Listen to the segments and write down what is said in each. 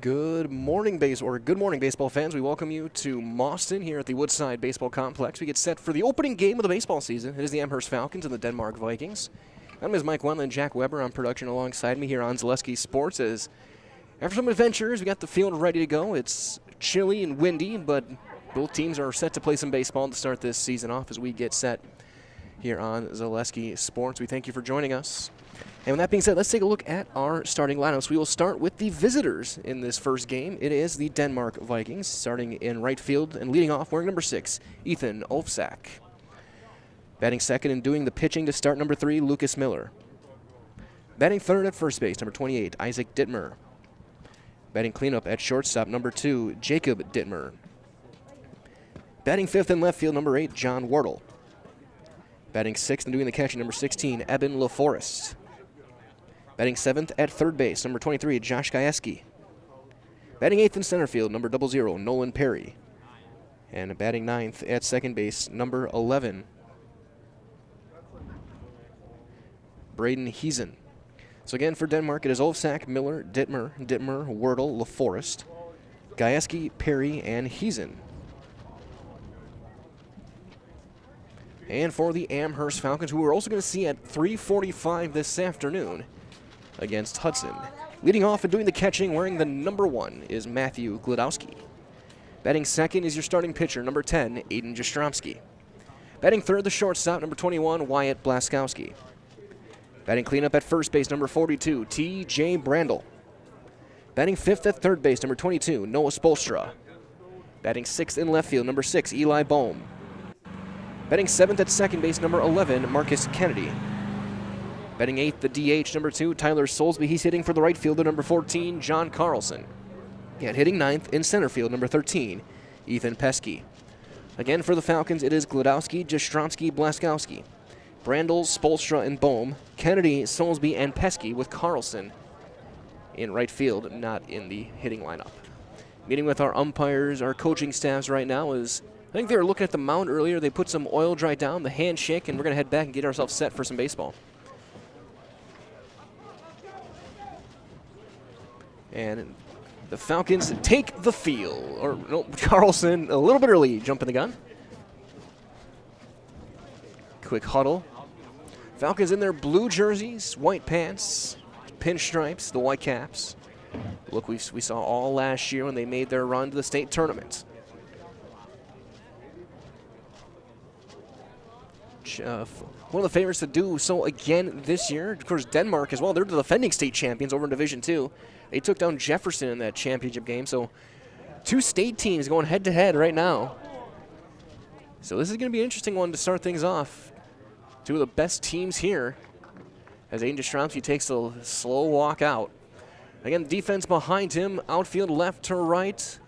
Good morning, baseball fans. We welcome you to Mauston here at the Woodside Baseball Complex. We get set for the opening game of the baseball season. It is the Amherst Falcons and the Denmark Vikings. I'm Ms. Mike Wendland, Jack Weber on production alongside me here on Zaleski Sports. As after some adventures, we got the field ready to go. It's chilly and windy, but both teams are set to play some baseball to start this season off as we get set here on Zaleski Sports. We thank you for joining us. And with that being said, let's take a look at our starting lineups. We will start with the visitors in this first game. It is the Denmark Vikings, starting in right field and leading off wearing number 6, Ethan Olfsak. Batting second and doing the pitching to start number 3, Lucas Miller. Batting third at first base, number 28, Isaac Dittmer. Batting cleanup at shortstop, number 2, Jacob Dittmer. Batting fifth in left field, number 8, John Wardle. Batting sixth and doing the catching, number 16, Eben LaForest. Batting seventh at third base, number 23, Josh Gajewski. Batting eighth in center field, number 00, Nolan Perry. And batting ninth at second base, number 11, Braden Heesen. So again, for Denmark, it is Olfsak, Miller, Dittmer, Wardle, LaForest, Gajewski, Perry, and Heesen. And for the Amherst Falcons, who we're also going to see at 3:45 this afternoon against Hudson. Leading off and doing the catching, wearing the number 1, is Matthew Glodowski. Batting second is your starting pitcher, number 10, Aiden Jastrzomski. Batting third, the shortstop, number 21, Wyatt Blaskowski. Batting cleanup at first base, number 42, T.J. Brandel. Batting fifth at third base, number 22, Noah Spolstra. Batting sixth in left field, number 6, Eli Bohm. Batting seventh at second base, number 11, Marcus Kennedy. Batting eighth, the DH, number 2, Tyler Soulsby. He's hitting for the right fielder, number 14, John Carlson. And hitting ninth in center field, number 13, Ethan Pesky. Again, for the Falcons, it is Glodowski, Jastrzomski, Blaskowski, Brandel, Spolstra, and Bohm, Kennedy, Soulsby, and Pesky, with Carlson in right field, not in the hitting lineup. Meeting with our umpires, our coaching staffs right now is, I think they were looking at the mound earlier. They put some oil dry down, the handshake, and we're going to head back and get ourselves set for some baseball. And the Falcons take the field. Or no, Carlson a little bit early, jumping the gun. Quick huddle. Falcons in their blue jerseys, white pants, pinstripes, the white caps. Look, we saw all last year when they made their run to the state tournament. One of the favorites to do so again this year. Of course, Denmark as well. They're the defending state champions over in Division II. They took down Jefferson in that championship game. So 2 state teams going head-to-head right now. So this is going to be an interesting one to start things off. 2 of the best teams here as Aiden Jastrzomski takes a slow walk out. Again, defense behind him, outfield left to right,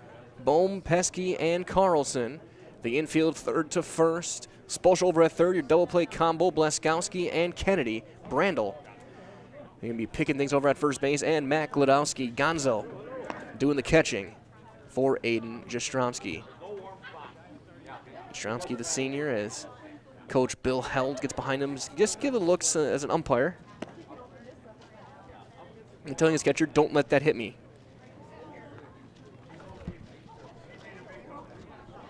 Bohm, Pesky, and Carlson. The infield third to first. Spolstra over at third, your double play combo, Blaskowski and Kennedy. Brandel, you're going to be picking things over at first base, and Matt Glodowski, Gonzo, doing the catching for Aiden Jastrzomski. Jastrzomski, the senior, as Coach Bill Held gets behind him. Just give it looks as an umpire. I'm telling his catcher, don't let that hit me.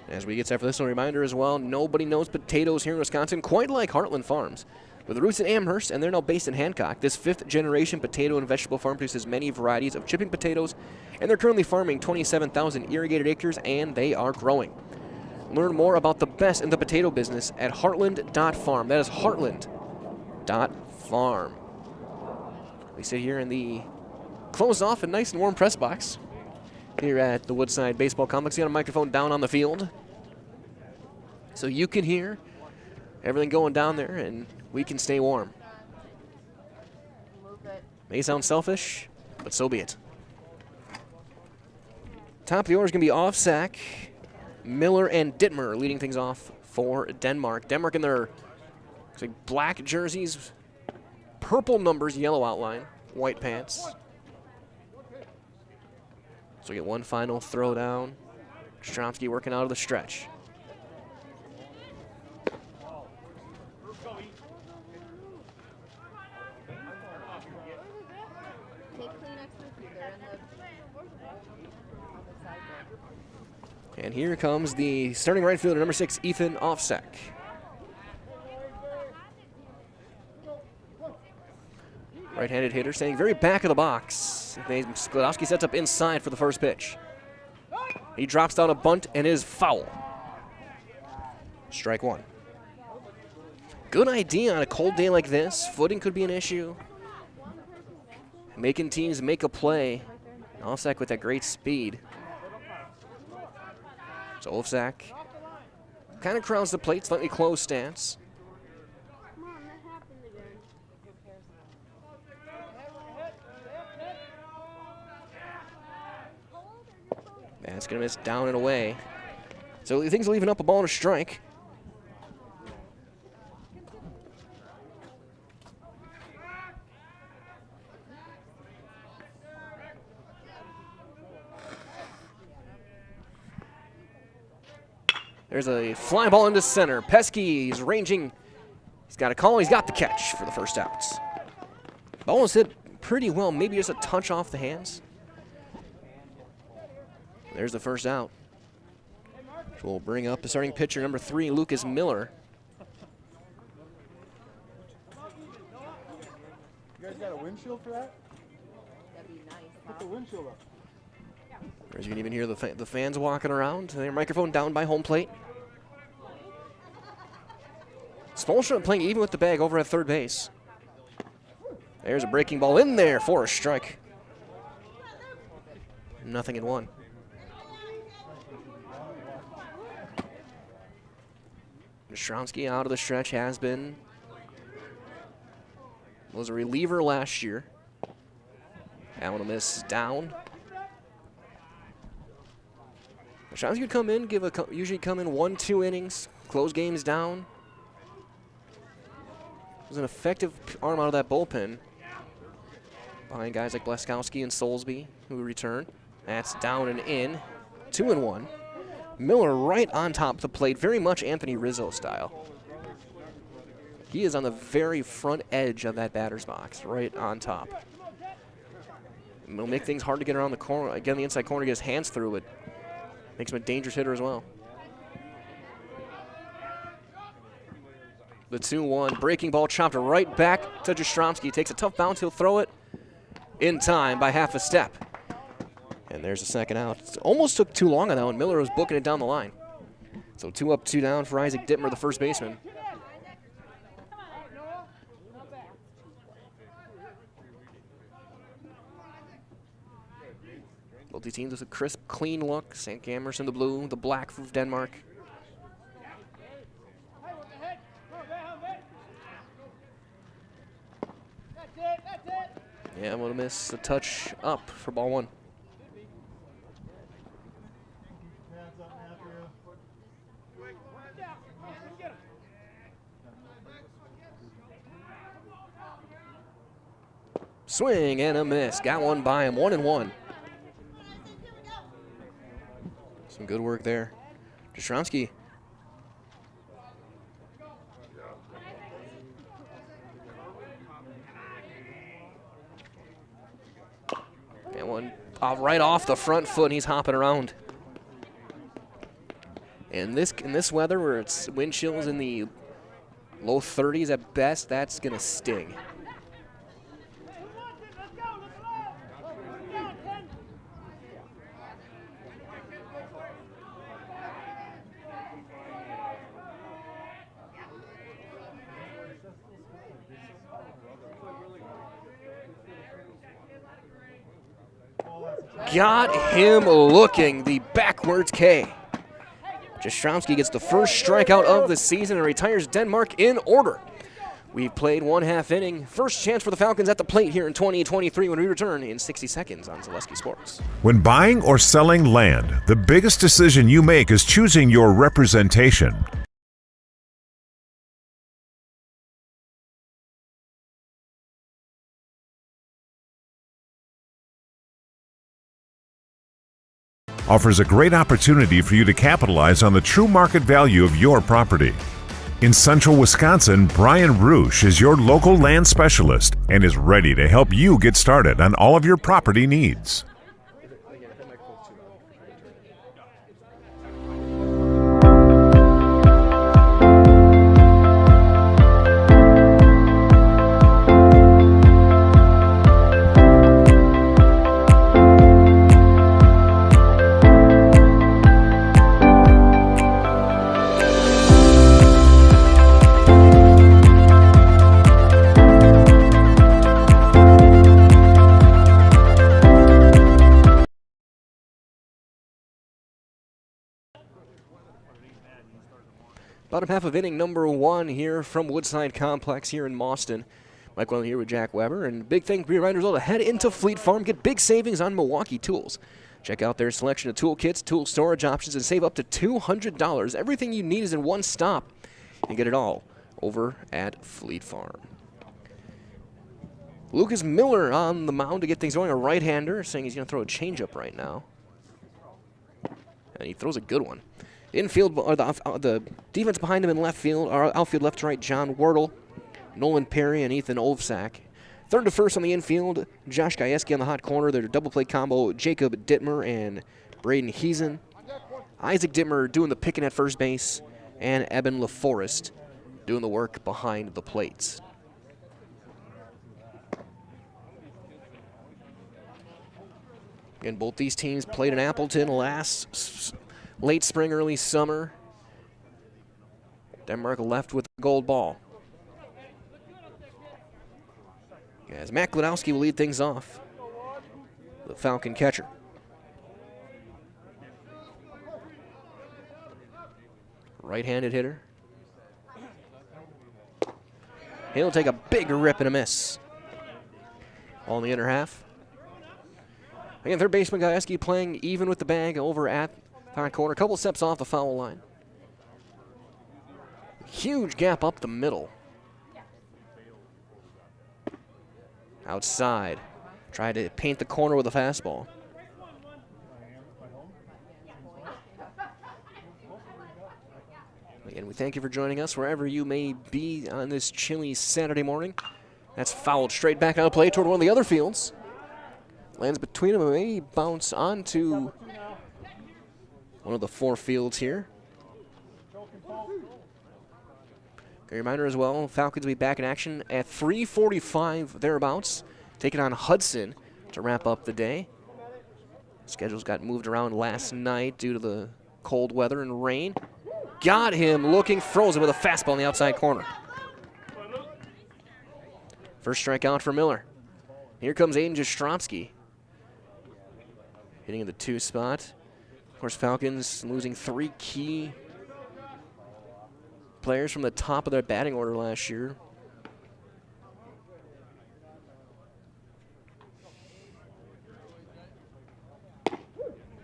As we get set for this, a reminder as well, nobody knows potatoes here in Wisconsin quite like Heartland Farms. With roots in Amherst, and they're now based in Hancock, this 5th-generation potato and vegetable farm produces many varieties of chipping potatoes, and they're currently farming 27,000 irrigated acres, and they are growing. Learn more about the best in the potato business at heartland.farm. That is heartland.farm. We sit here in the closed off and nice and warm press box here at the Woodside Baseball Complex. You got a microphone down on the field, so you can hear everything going down there, and we can stay warm. May sound selfish, but so be it. Top of the order is going to be Olfsak, Miller, and Dittmer leading things off for Denmark. Denmark in their black jerseys, purple numbers, yellow outline, white pants. So we get one final throw down. Jastrzomski working out of the stretch. And here comes the starting right fielder, number 6, Ethan Offsek. Right-handed hitter, standing very back of the box. Sklodowski sets up inside for the first pitch. He drops down a bunt and is foul. Strike 1. Good idea on a cold day like this. Footing could be an issue. Making teams make a play. Offsek with that great speed. So Offsek kind of crowds the plate, slightly closed stance. That's going to miss down and away. So things are leaving up a ball and a strike. There's a fly ball into center. Pesky's ranging. He's got a call. He's got the catch for the first out. Ball was hit pretty well, maybe just a touch off the hands. There's the first out. So we'll bring up the starting pitcher, number 3, Lucas Miller. You guys got a windshield for that? That'd be nice. Put the windshield up. As you can even hear the fans walking around. Their microphone down by home plate. Spolstra playing even with the bag over at third base. There's a breaking ball in there for a strike. 0-1. Stronsky out of the stretch has been. Was a reliever last year. That one will miss down. Stronsky would come in, usually come in 1-2 innings, close games down. It was an effective arm out of that bullpen. Behind guys like Blaskowski and Soulsby, who return. That's down and in. 2-1. Miller right on top of the plate, very much Anthony Rizzo style. He is on the very front edge of that batter's box, right on top. It'll make things hard to get around the corner, again the inside corner, get his hands through it. Makes him a dangerous hitter as well. The 2-1 breaking ball chopped right back to Jastrzomski. Takes a tough bounce, he'll throw it in time by half a step. And there's the second out. It almost took too long on that one. Miller was booking it down the line. So 2 up, 2 down for Isaac Dittmer, the first baseman. Both these teams with a crisp, clean look. St. Amherst in the blue, the black for Denmark. Yeah, I'm going to miss a touch up for ball 1. Swing and a miss. Got one by him. 1-1. Some good work there. Jastrzomski. And one right off the front foot, and he's hopping around. And in this weather, where it's wind chills in the low 30s at best, that's gonna sting. Got him looking, the backwards K. Jastrzomski gets the first strikeout of the season and retires Denmark in order. We've played 1/2 inning. First chance for the Falcons at the plate here in 2023 when we return in 60 seconds on Zaleski Sports. When buying or selling land, the biggest decision you make is choosing your representation. Offers a great opportunity for you to capitalize on the true market value of your property. In central Wisconsin, Brian Roosh is your local land specialist and is ready to help you get started on all of your property needs. Bottom half of inning number 1 here from Woodside Complex here in Mauston. Mike Wellen here with Jack Weber, and big thing for your riders all to head into Fleet Farm, get big savings on Milwaukee tools. Check out their selection of tool kits, tool storage options, and save up to $200. Everything you need is in one stop. You get it all over at Fleet Farm. Lucas Miller on the mound to get things going, a right-hander, saying he's going to throw a changeup right now. And he throws a good one. Infield, or the defense behind him in left field, or outfield left to right, John Wordle, Nolan Perry, and Ethan Olfsack. Third to first on the infield, Josh Gajewski on the hot corner. Their double play combo, Jacob Dittmer and Braden Heesen. Isaac Dittmer doing the picking at first base, and Eben LaForest doing the work behind the plates. Again, both these teams played in Appleton last late spring, early summer. Denmark left with the gold ball. As Matt Glodowski will lead things off, the Falcon catcher. Right-handed hitter. He'll take a big rip and a miss. All in the inner half. Again, third baseman Gajewski playing even with the bag over at the hot corner. A couple steps off the foul line. Huge gap up the middle. Outside. Tried to paint the corner with a fastball. Again, we thank you for joining us wherever you may be on this chilly Saturday morning. That's fouled straight back out of play toward one of the other fields. Lands between them and may bounce onto one of the 4 fields here. A reminder as well, Falcons will be back in action at 3:45 thereabouts, taking on Hudson to wrap up the day. Schedules got moved around last night due to the cold weather and rain. Got him looking frozen with a fastball in the outside corner. First strikeout for Miller. Here comes Aiden Jastrzomski. Hitting in the 2 spot. Of course, Falcons losing 3 key players from the top of their batting order last year.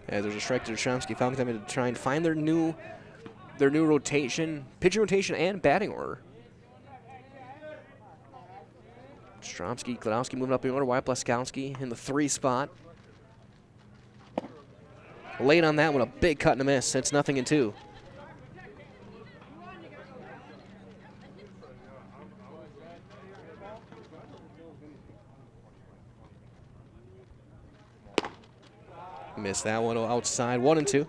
As there's a strike to Jastrzomski, Falcons having to try and find their new rotation, pitching rotation and batting order. Jastrzomski, Glodowski moving up the order. Wyatt Blaskowski in the 3 spot. Late on that one, a big cut and a miss. It's 0-2. Missed that one outside, 1-2.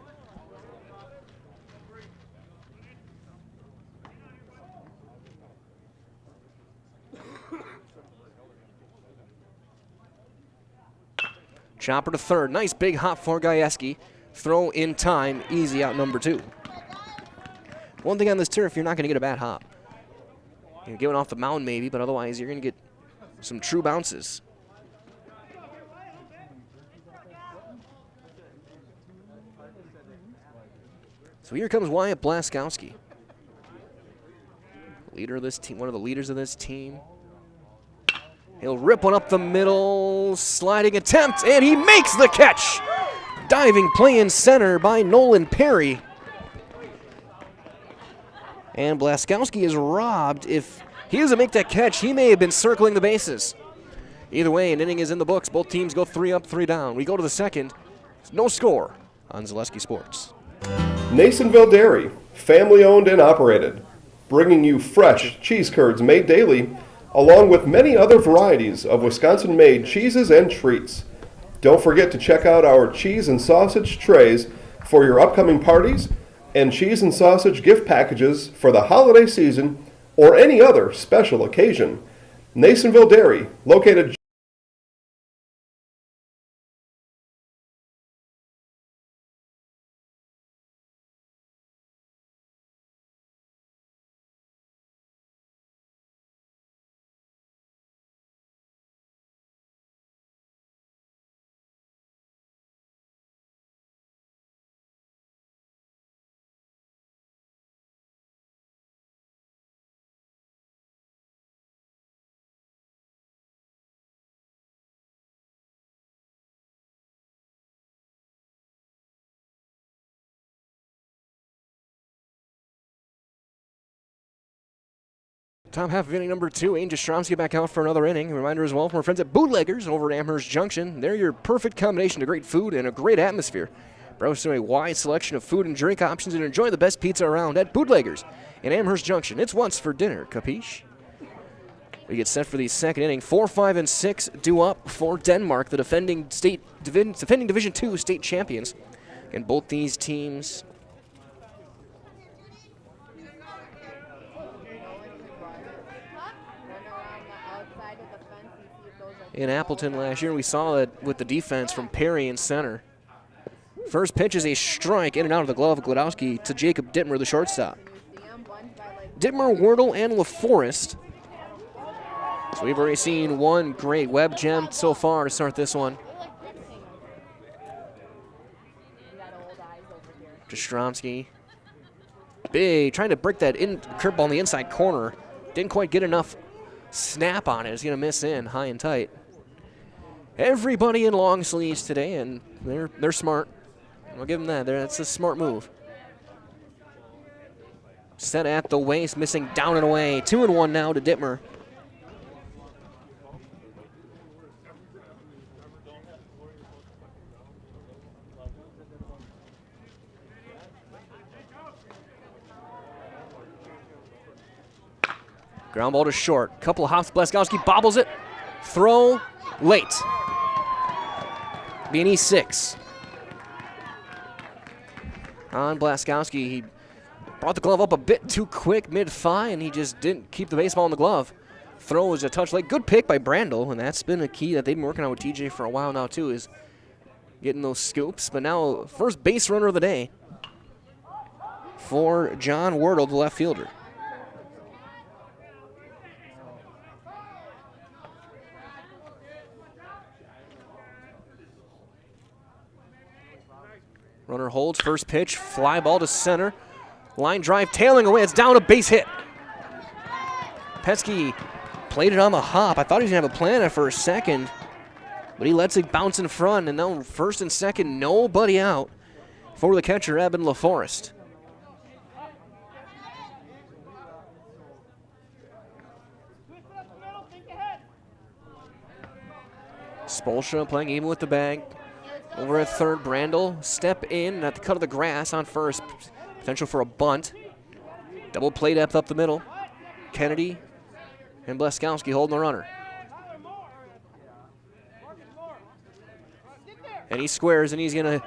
Chopper to third. Nice big hop for Gajewski. Throw in time, easy out number 2. One thing on this turf, you're not going to get a bad hop. You're giving off the mound maybe, but otherwise you're going to get some true bounces. So here comes Wyatt Blaskowski. Leader of this team, one of the leaders of this team. He'll rip one up the middle, sliding attempt, and he makes the catch. Diving play in center by Nolan Perry. And Blaskowski is robbed. If he doesn't make that catch, he may have been circling the bases. Either way, an inning is in the books. Both teams go 3 up, 3 down. We go to the second. No score on Zaleski Sports. Nasonville Dairy, family owned and operated, bringing you fresh cheese curds made daily, along with many other varieties of Wisconsin-made cheeses and treats. Don't forget to check out our cheese and sausage trays for your upcoming parties and cheese and sausage gift packages for the holiday season or any other special occasion. Nasonville Dairy, located Top half of inning number 2, Aiden Jastrzomski back out for another inning. A reminder as well from our friends at Bootleggers over at Amherst Junction. They're your perfect combination of great food and a great atmosphere. Browse through a wide selection of food and drink options and enjoy the best pizza around at Bootleggers in Amherst Junction. It's once for dinner, capiche? We get set for the second inning. 4, 5, and 6 due up for Denmark, the defending Division II state champions. And both these teams in Appleton last year. We saw that with the defense from Perry in center. First pitch is a strike in and out of the glove of Glodowski to Jacob Dittmer, the shortstop. Dittmer, Wordle, and LaForest. So we've already seen one great web gem so far to start this one. Jastrzomski. Big, trying to break that curveball on the inside corner. Didn't quite get enough snap on it. It's going to miss in high and tight. Everybody in long sleeves today, and they're smart. I'll give them that. That's a smart move. Set at the waist, missing down and away. 2-1 now to Dittmer. Ground ball to short. Couple of hops. Blaskowski bobbles it. Throw late. Be an E6. On Blaskowski, he brought the glove up a bit too quick mid-thigh, and he just didn't keep the baseball in the glove. Throw was a touch late. Good pick by Brandel, and that's been a key that they've been working on with TJ for a while now, too, is getting those scoops. But now, first base runner of the day for John Wordle, the left fielder. Runner holds, first pitch, fly ball to center. Line drive, tailing away, it's down, a base hit. Pesky played it on the hop. I thought he was gonna have a plan for a second, but he lets it bounce in front, and now first and second, nobody out for the catcher, Eben LaForest. Spolstra playing even with the bag. Over at third, Brandel, step in at the cut of the grass on first. Potential for a bunt. Double play depth up the middle. Kennedy and Blaskowski holding the runner. And he squares, and he's going to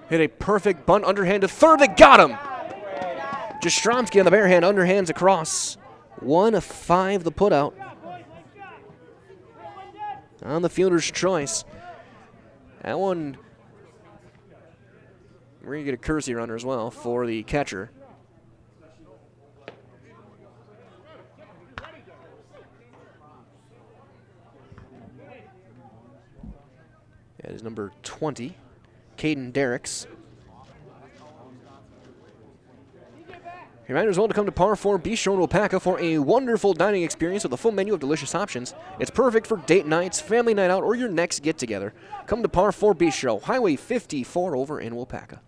hit a perfect bunt underhand to third. They got him! Jastrzomski on the bare hand, underhands across. 1-5 the putout. On the fielder's choice. That one, we're going to get a courtesy runner as well for the catcher. That is number 20, Caden Derricks. Reminders well to come to Par 4 Bistro in Wapaka for a wonderful dining experience with a full menu of delicious options. It's perfect for date nights, family night out, or your next get-together. Come to Par 4 Bistro, Highway 54 over in Wapaka.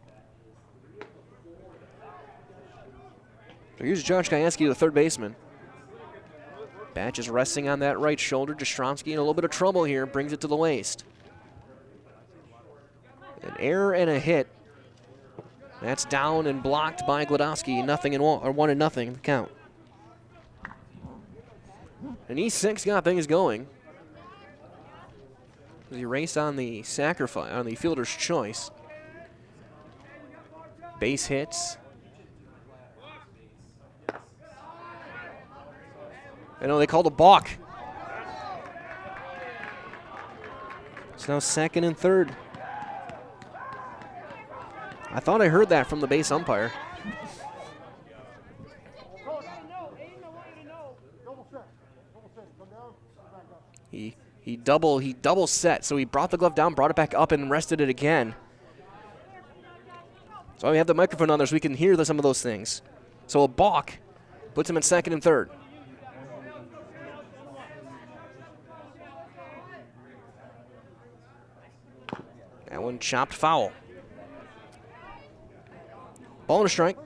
So here's Josh Gajewski, the third baseman. Batch is resting on that right shoulder. Jastrzomski in a little bit of trouble here, brings it to the waist. An error and a hit. That's down and blocked by Glodowski. 1-0 count. And E6 got things going. He raced on the sacrifice, on the fielder's choice. Base hits. I know they called a balk. It's now second and third. I thought I heard that from the base umpire. He double set, so he brought the glove down, brought it back up, and rested it again. So we have the microphone on there so we can hear some of those things. So a balk puts him in second and third. That one chopped foul. Ball and a strike.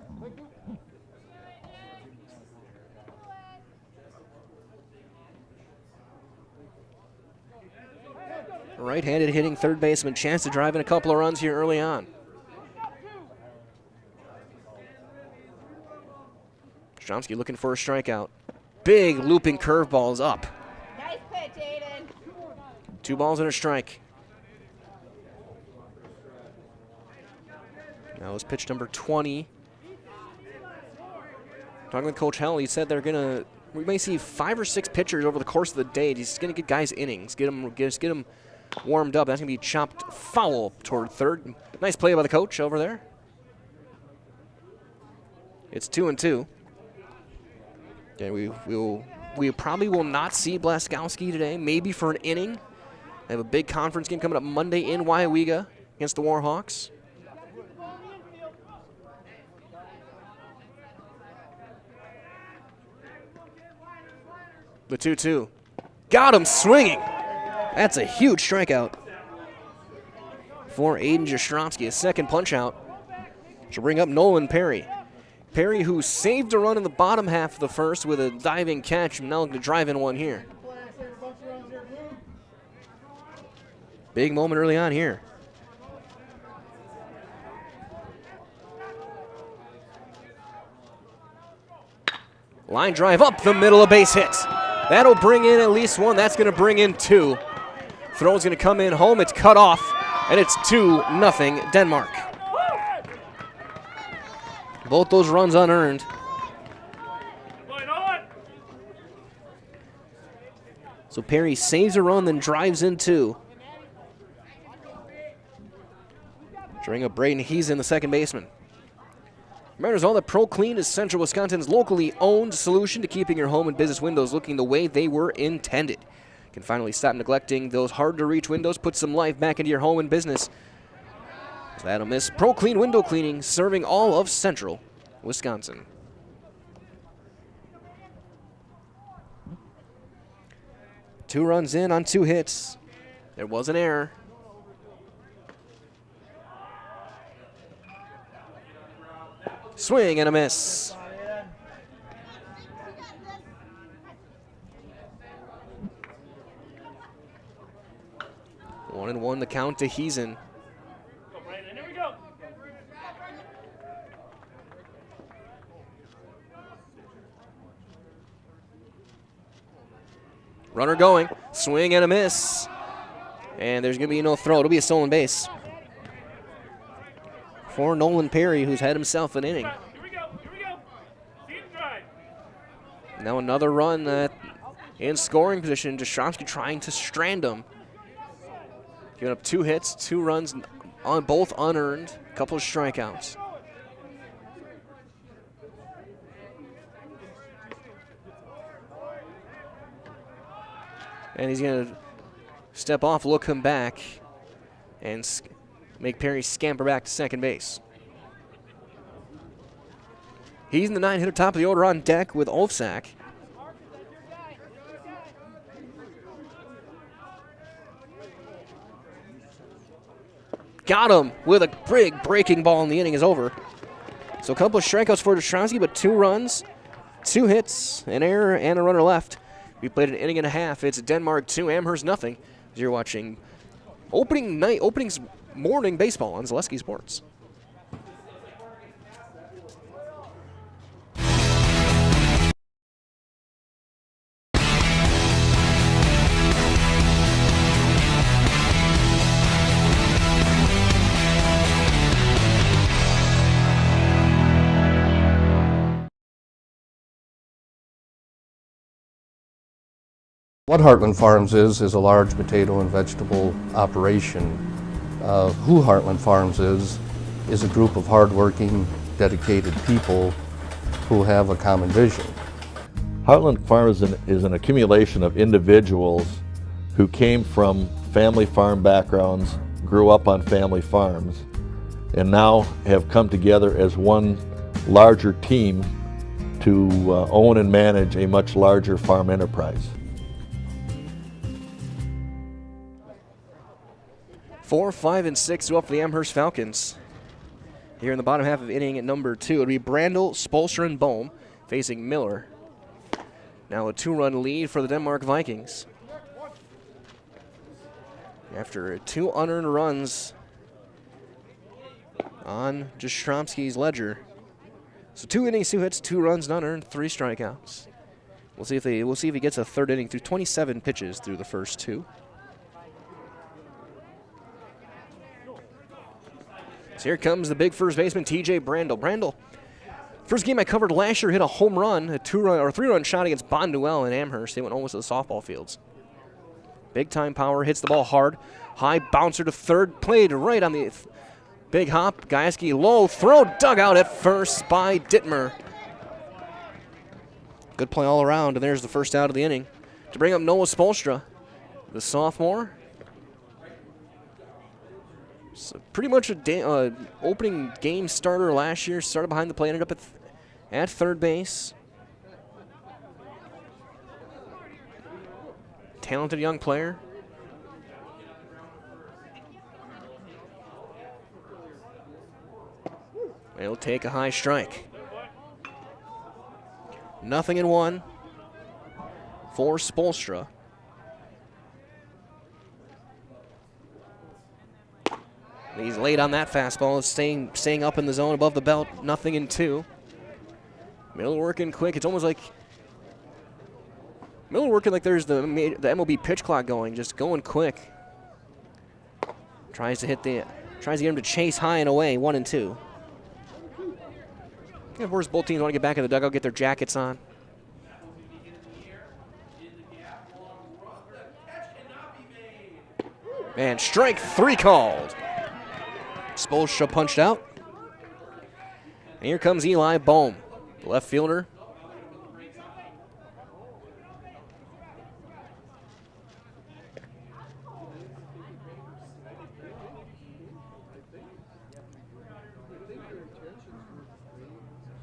Right-handed hitting third baseman. Chance to drive in a couple of runs here early on. Stromsky looking for a strikeout. Big looping curveball is up. Nice pitch, Aiden. 2 balls and a strike. Now it's pitch number 20. Talking with Coach Hell, he said we may see 5 or 6 pitchers over the course of the day. He's going to get guys innings, get them warmed up. That's going to be chopped foul toward third. Nice play by the coach over there. It's 2-2. And we probably will not see Blaskowski today, maybe for an inning. They have a big conference game coming up Monday in WIAA against the Warhawks. The 2-2. Got him swinging. That's a huge strikeout for Aiden Jastrzomski. A second punch out to bring up Nolan Perry. Perry, who saved a run in the bottom half of the first with a diving catch, now looking to drive in one here. Big moment early on here. Line drive up the middle, a base hit. That'll bring in at least one. That's going to bring in 2. Throw's going to come in home. It's cut off, and it's 2-0 Denmark. Both those runs unearned. So Perry saves a run, then drives in 2. Bring up Braden Heason, the second baseman. Remember, all that Pro Clean is Central Wisconsin's locally owned solution to keeping your home and business windows looking the way they were intended. You can finally stop neglecting those hard-to-reach windows, put some life back into your home and business. So that'll miss Pro Clean Window Cleaning, serving all of Central Wisconsin. Two runs in on 2 hits. There was an error. Swing and a miss. One and one the count to Heason. Runner going, swing and a miss. And there's going to be no throw. It'll be a stolen base for Nolan Perry, who's had himself an inning. Now another run in scoring position. Jastrzomski trying to strand him. Giving up 2 hits, 2 runs, on both unearned, a couple of strikeouts. And he's going to step off, look him back, and make Perry scamper back to second base. He's in the 9-hitter, top of the order on deck with Olfsack. Got him with a big breaking ball, and the inning is over. So a couple of strikeouts for Jastrzomski, but 2 runs, 2 hits, an error, and a runner left. We played an inning and a half. It's Denmark 2, Amherst nothing. As you're watching openings morning baseball on Zaleski Sports. What Heartland Farms is a large potato and vegetable operation. Who Heartland Farms is a group of hardworking, dedicated people who have a common vision. Heartland Farms is an accumulation of individuals who came from family farm backgrounds, grew up on family farms, and now have come together as one larger team to own and manage a much larger farm enterprise. 4, 5, and 6 to up for the Amherst Falcons. Here in the bottom half of inning at number 2, it'll be Brandel, Spolstra, and Bohm facing Miller. Now a 2-run lead for the Denmark Vikings. After 2 unearned runs on Jastrzomski's ledger. So 2 innings, 2 hits, 2 runs, none earned, 3 strikeouts. We'll see if he gets a third inning through 27 pitches through the first 2. So here comes the big first baseman, TJ Brandel. Brandel, first game I covered last year, hit a home run, a 3-run shot against Bonduelle in Amherst. They went almost to the softball fields. Big time power, hits the ball hard. High bouncer to third, played right on the big hop. Gajewski low throw, dug out at first by Dittmer. Good play all around, and there's the first out of the inning. To bring up Noah Spolstra, the sophomore. So pretty much a opening game starter last year. Started behind the plate, ended up at third base. Talented young player. He'll take a high strike. 0-1 for Spolstra. He's late on that fastball, staying up in the zone above the belt. 0-2. Miller working quick. It's almost like Miller working like there's the MLB pitch clock going, just going quick. Tries to get him to chase high and away. 1-2. Of course, both teams want to get back in the dugout, get their jackets on. And strike 3 called. Spolstra punched out. And here comes Eli Bohm, the left fielder.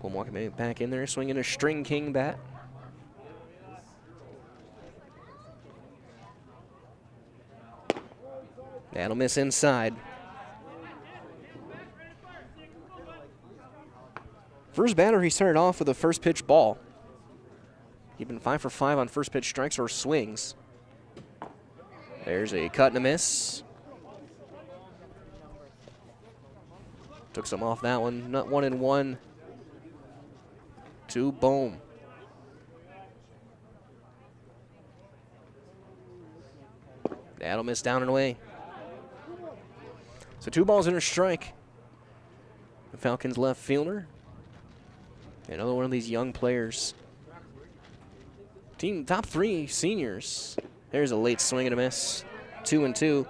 Bohm walking back in there, swinging a string king bat. That'll miss inside. First batter, he started off with a first pitch ball. He'd been 5 for 5 on first pitch strikes or swings. There's a cut and a miss. Took some off that one. Not 1-1 to Bohm. That'll miss down and away. So 2 balls and a strike. The Falcons left fielder. Another one of these young players. Team top 3 seniors. There's a late swing and a miss. 2-2.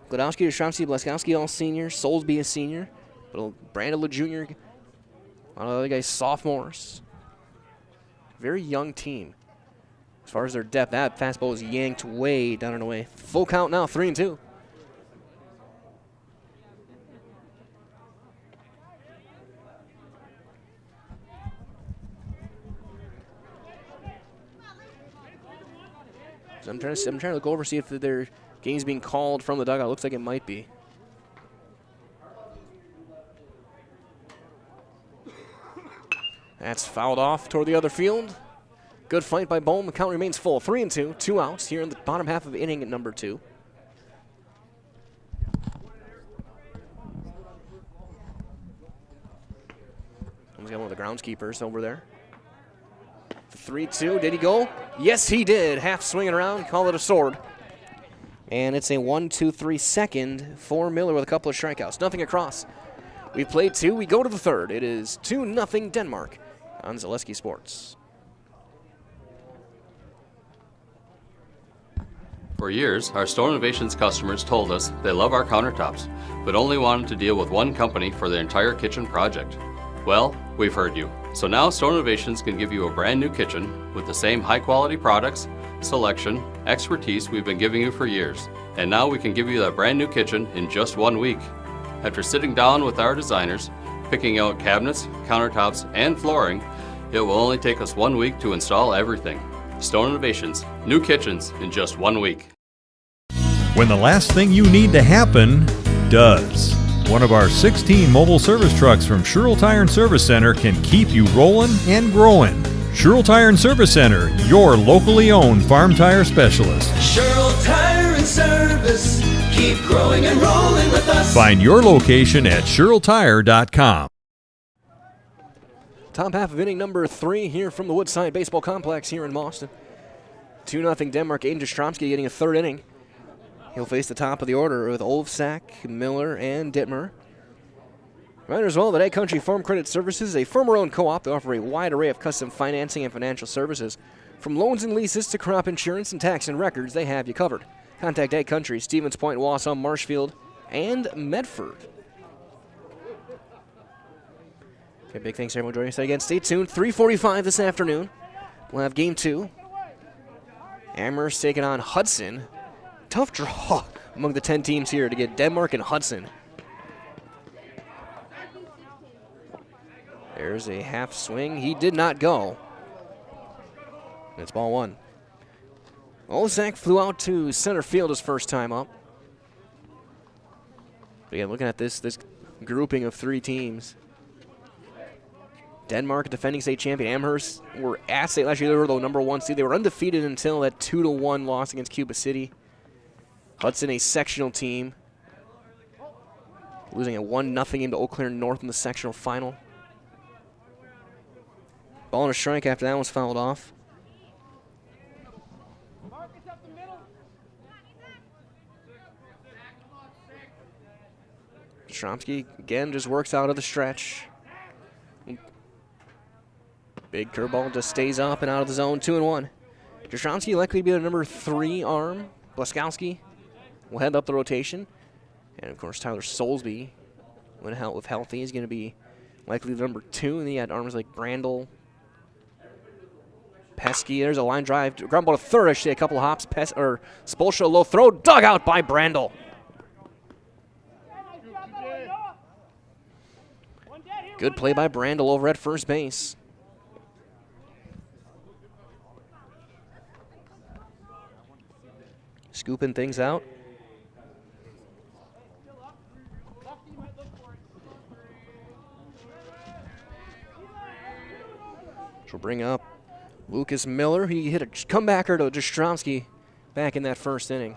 Gladowski, Jastrzomski, Blaskowski, all seniors. Soulsby a senior. But Brandel Jr. A lot of other guys sophomores. Very young team. As far as their depth, that fastball is yanked way down and away. Full count now, 3-2. So I'm trying to look over, see if their game's being called from the dugout. Looks like it might be. That's fouled off toward the other field. Good fight by Bohm. The count remains full. 3-2, 2 outs here in the bottom half of inning at number 2. He's got one of the groundskeepers over there. 3-2, did he go? Yes, he did. Half swinging around, call it a sword. And it's a 1-2-3 second for Miller with a couple of strikeouts. Nothing across. We've played 2, we go to the third. It is 2-0 Denmark on Zaleski Sports. For years, our Store Innovations customers told us they love our countertops, but only wanted to deal with one company for their entire kitchen project. Well, we've heard you. So now Store Innovations can give you a brand new kitchen with the same high quality products, selection, expertise we've been giving you for years. And now we can give you that brand new kitchen in just 1 week. After sitting down with our designers, picking out cabinets, countertops, and flooring, it will only take us 1 week to install everything. Store Innovations, new kitchens in just 1 week. When the last thing you need to happen does. One of our 16 mobile service trucks from Sherrill Tire and Service Center can keep you rolling and growing. Sherrill Tire and Service Center, your locally owned farm tire specialist. Sherrill Tire and Service Keep growing and rolling with us. Find your location at SherrillTire.com. Top half of inning number 3 here from the Woodside Baseball Complex here in Boston. 2-0 Denmark. Aiden Jastrzomski getting a third inning. He'll face the top of the order with Olfsak, Miller, and Dittmer. Reminder as well that Ag Country Farm Credit Services is a farmer-owned co-op that offers a wide array of custom financing and financial services. From loans and leases to crop insurance and tax and records, they have you covered. Contact Ag Country, Stevens Point, Wausau, Marshfield, and Medford. Okay, big thanks to everyone joining us again. Stay tuned. 3:45 this afternoon. We'll have game 2. Amherst taking on Hudson. Tough draw among the 10 teams here to get Denmark and Hudson. There's a half swing. He did not go. It's ball 1. Olsak flew out to center field his first time up. But yeah, looking at this grouping of 3 teams. Denmark, defending state champion. Amherst were at state last year. They were the number 1 seed. They were undefeated until that 2-1 loss against Cuba City. Hudson, a sectional team, losing a 1-0 game to Eau Claire North in the sectional final. Ball and a strike after that was fouled off. Stromsky again just works out of the stretch. Big curveball just stays up and out of the zone. 2-1. Jastrzomski likely to be the number 3 arm. Blaskowski will head up the rotation. And of course, Tyler Soulsby, when healthy, is going to be likely the number 2. And then you had arms like Brandel, Pesky. There's a line drive. Ground ball to third, I should say. A couple of hops. Spolstra, low throw. Dug out by Brandel. Good play by Brandel over at first base. Scooping things out. Which will bring up Lucas Miller. He hit a comebacker to Jastrzomski back in that first inning.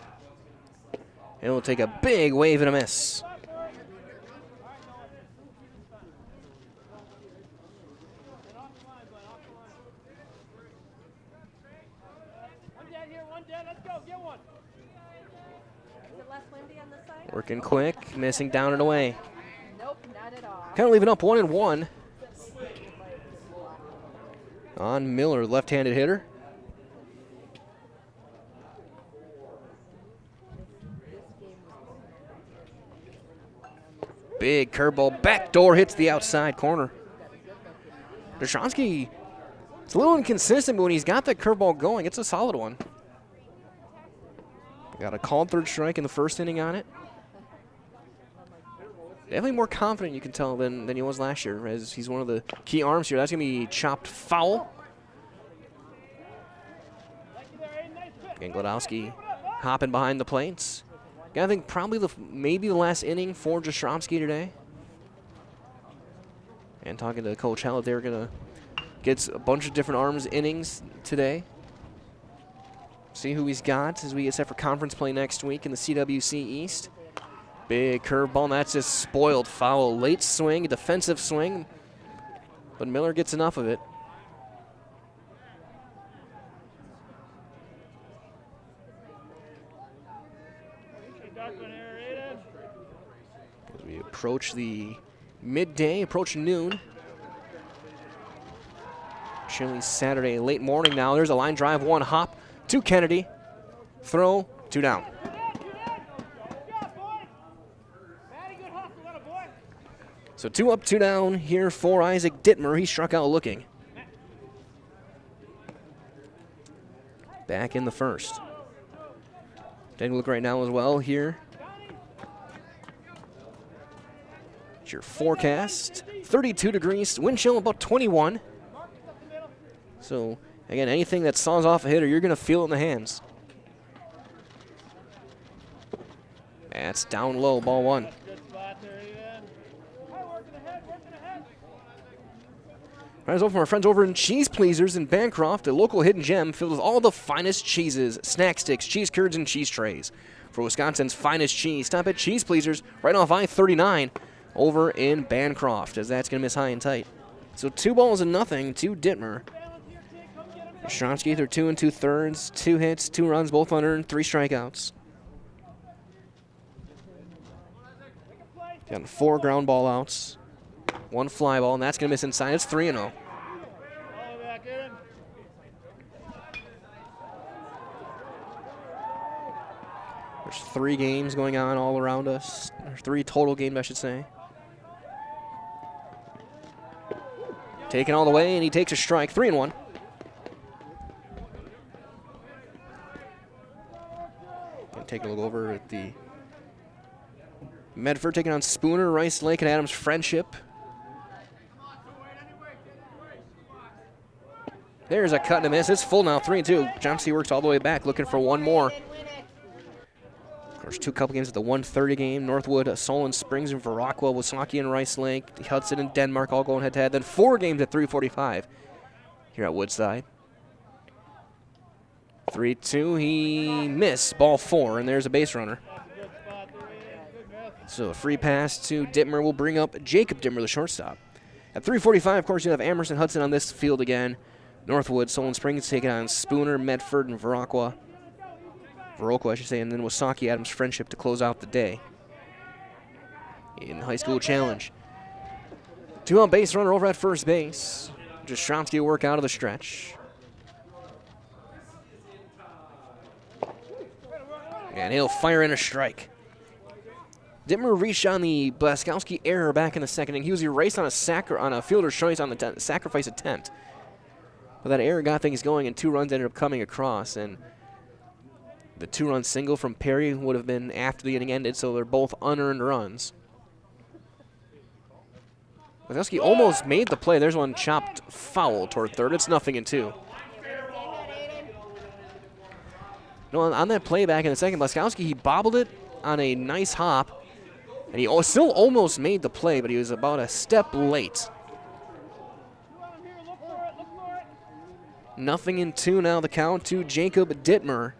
And will take a big wave and a miss. Working quick, missing down and away. Nope, not at all. Kind of leaving up 1-1 on Miller, left-handed hitter. Big curveball, backdoor hits the outside corner. Jastrzomski, it's a little inconsistent, but when he's got that curveball going, it's a solid one. Got a called third strike in the first inning on it. Definitely more confident, you can tell, than he was last year, as he's one of the key arms here. That's going to be chopped foul. Again, Gladowski hopping behind the plates. Again, I think probably maybe the last inning for Jastrzomski today. And talking to Coach Hallett, they're going to get a bunch of different arms innings today. See who he's got as we get set for conference play next week in the CWC East. Big curveball, and that's just spoiled foul. Late swing, defensive swing, but Miller gets enough of it. As we approach the midday, approach noon. Chilly Saturday, late morning now. There's a line drive, 1 hop to Kennedy. Throw, 2 down. So 2 up, 2 down here for Isaac Dittmer. He struck out looking. Back in the first. Taking a look right now as well here. It's your forecast. 32 degrees, wind chill about 21. So again, anything that saws off a hitter, you're going to feel it in the hands. That's down low, ball 1. All right, so from our friends over in Cheese Pleasers in Bancroft, a local hidden gem filled with all the finest cheeses, snack sticks, cheese curds, and cheese trays. for Wisconsin's finest cheese. Stop at Cheese Pleasers right off I-39 over in Bancroft, as that's going to miss high and tight. So 2-0 to Dittmer. Ostrowski through 2 2/3, 2 hits, 2 runs, both unearned, 3 strikeouts. Got 4 ground ball outs, 1 fly ball, and that's going to miss inside. It's 3-0. There's 3 games going on all around us. There's 3 total games, I should say. Taken all the way, and he takes a strike. 3-1. Gonna take a look over at the Medford taking on Spooner, Rice Lake, and Adams Friendship. There's a cut and a miss. It's full now, 3-2. Johnson works all the way back, looking for 1 more. Of course, 2 couple games at the 1:30 game. Northwood, Solon Springs, and Viroqua, Wasaki and Rice Lake, Hudson and Denmark all going head-to-head. Then 4 games at 3:45 here at Woodside. 3-2, he missed, ball 4, and there's a base runner. So a free pass to Dittmer will bring up Jacob Dittmer, the shortstop. At 3:45, of course, you have Amherst and Hudson on this field again. Northwood, Solon Springs taking on Spooner, Medford, and Viroqua, I should say, and then Wasaki Adams Friendship to close out the day in high school challenge. 2-out base runner over at first base. Jastrzomski will work out of the stretch. And he'll fire in a strike. Dittmer reached on the Blaskowski error back in the second inning. He was erased on a fielder's choice on the sacrifice attempt. But that error got things going, and 2 runs ended up coming across. And the 2-run single from Perry would have been after the inning ended, so they're both unearned runs. Blaskowski almost made the play. There's one chopped foul toward third. It's 0-2. No, on that play back in the second, Blaskowski, he bobbled it on a nice hop, and he still almost made the play, but he was about a step late. 0-2 now the count to Jacob Dittmer.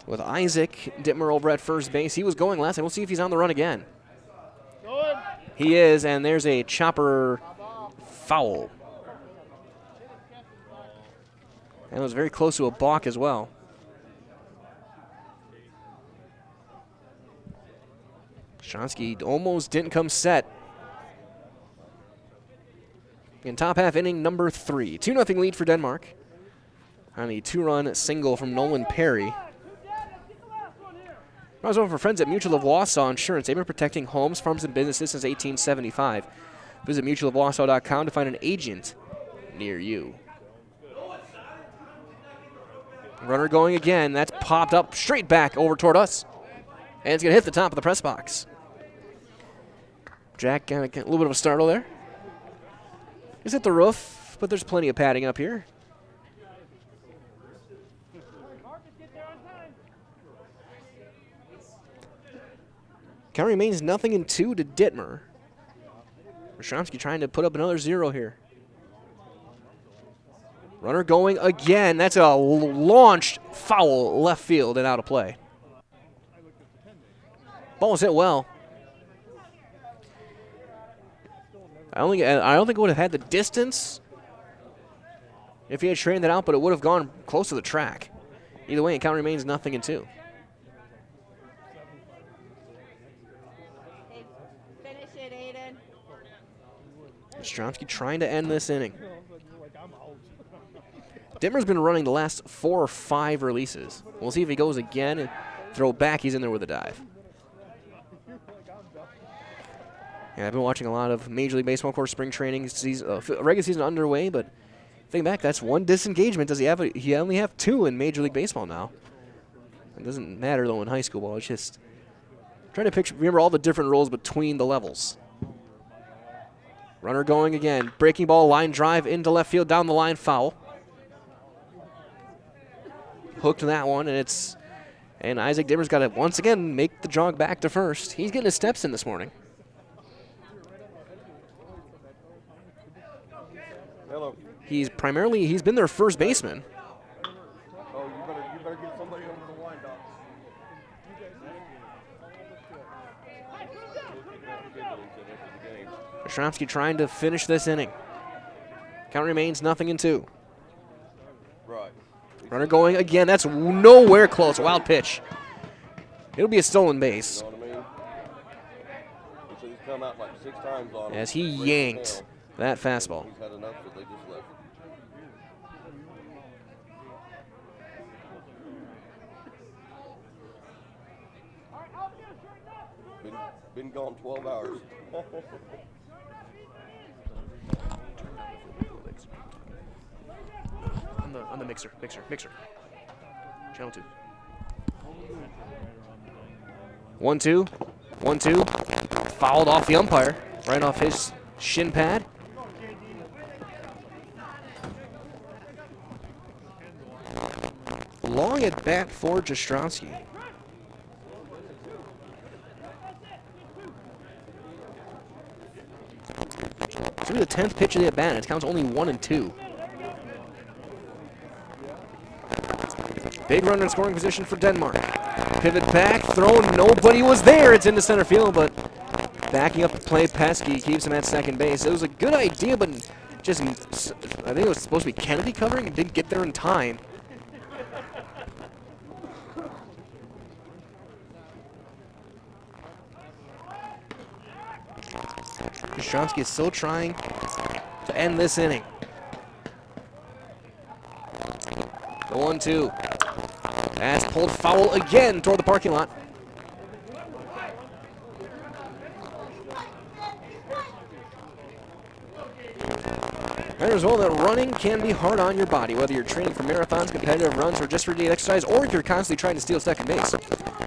With Isaac Dittmer over at first base. He was going last, and we'll see if he's on the run again. He is, and there's a chopper foul. And it was very close to a balk as well. Shonsky almost didn't come set. In top half inning number 3. 2-0 lead for Denmark on a 2-run single from Nolan Perry. I was over for friends at Mutual of Wausau Insurance. They've been protecting homes, farms, and businesses since 1875. Visit mutualofwausau.com to find an agent near you. Runner going again. That's popped up straight back over toward us. And it's going to hit the top of the press box. Jack got a little bit of a startle there. It's hit the roof, but there's plenty of padding up here. Count remains 0-2 to Dittmer. Rashamsky trying to put up another 0 here. Runner going again. That's a launched foul left field and out of play. Ball was hit well. I don't think it would have had the distance if he had trained that out, but it would have gone close to the track. Either way, it count remains 0-2. Finish it, Aiden. Ostrowski trying to end this inning. Dittmer's been running the last 4 or 5 releases. We'll see if he goes again and throw back. He's in there with a dive. Yeah, I've been watching a lot of Major League Baseball, of course, spring training, regular season underway, but thinking back, that's 1 disengagement. Does he have? He only have 2 in Major League Baseball now. It doesn't matter, though, in high school ball. It's just trying to remember all the different roles between the levels. Runner going again. Breaking ball, line drive into left field, down the line, foul. Hooked that one, and Isaac Dittmer's got to once again make the jog back to first. He's getting his steps in this morning. Hello. He's been their first baseman. Oh, you better get somebody over the windup. Jastrzemski trying to finish this inning. Count remains 0-2. Runner going again. That's nowhere close. Wild pitch. It'll be a stolen base. As he yanked that fastball. Been gone 12 hours. On the mixer. Channel 2. 1-2. 1-2. Fouled off the umpire. Right off his shin pad. Long at bat for Jastrzemski. Through the 10th pitch of the at-bat, it counts only 1-2. Big runner in scoring position for Denmark. Pivot back, throw, nobody was there. It's into center field, but backing up the play, Pesky keeps him at second base. It was a good idea, but just, I think it was supposed to be Kennedy covering and didn't get there in time. Jastrzemski is still trying to end this inning. The 1-2. That's pulled foul again toward the parking lot. Might as well that running can be hard on your body, whether you're training for marathons, competitive runs, or just for daily exercise, or if you're constantly trying to steal second base.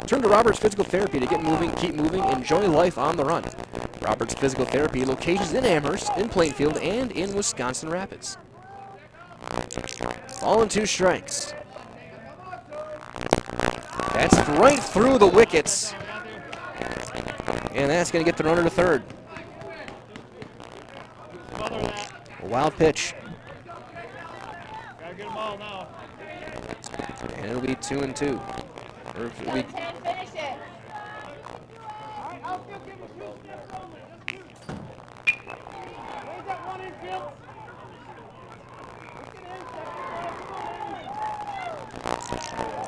Turn to Roberts Physical Therapy to get moving, keep moving, enjoy life on the run. Roberts Physical Therapy, locations in Amherst, in Plainfield, and in Wisconsin Rapids. Ball and 2 strikes. That's right through the wickets. And that's going to get the runner to third. A wild pitch. And it'll be 2-2. Or it'll be 10, finish it.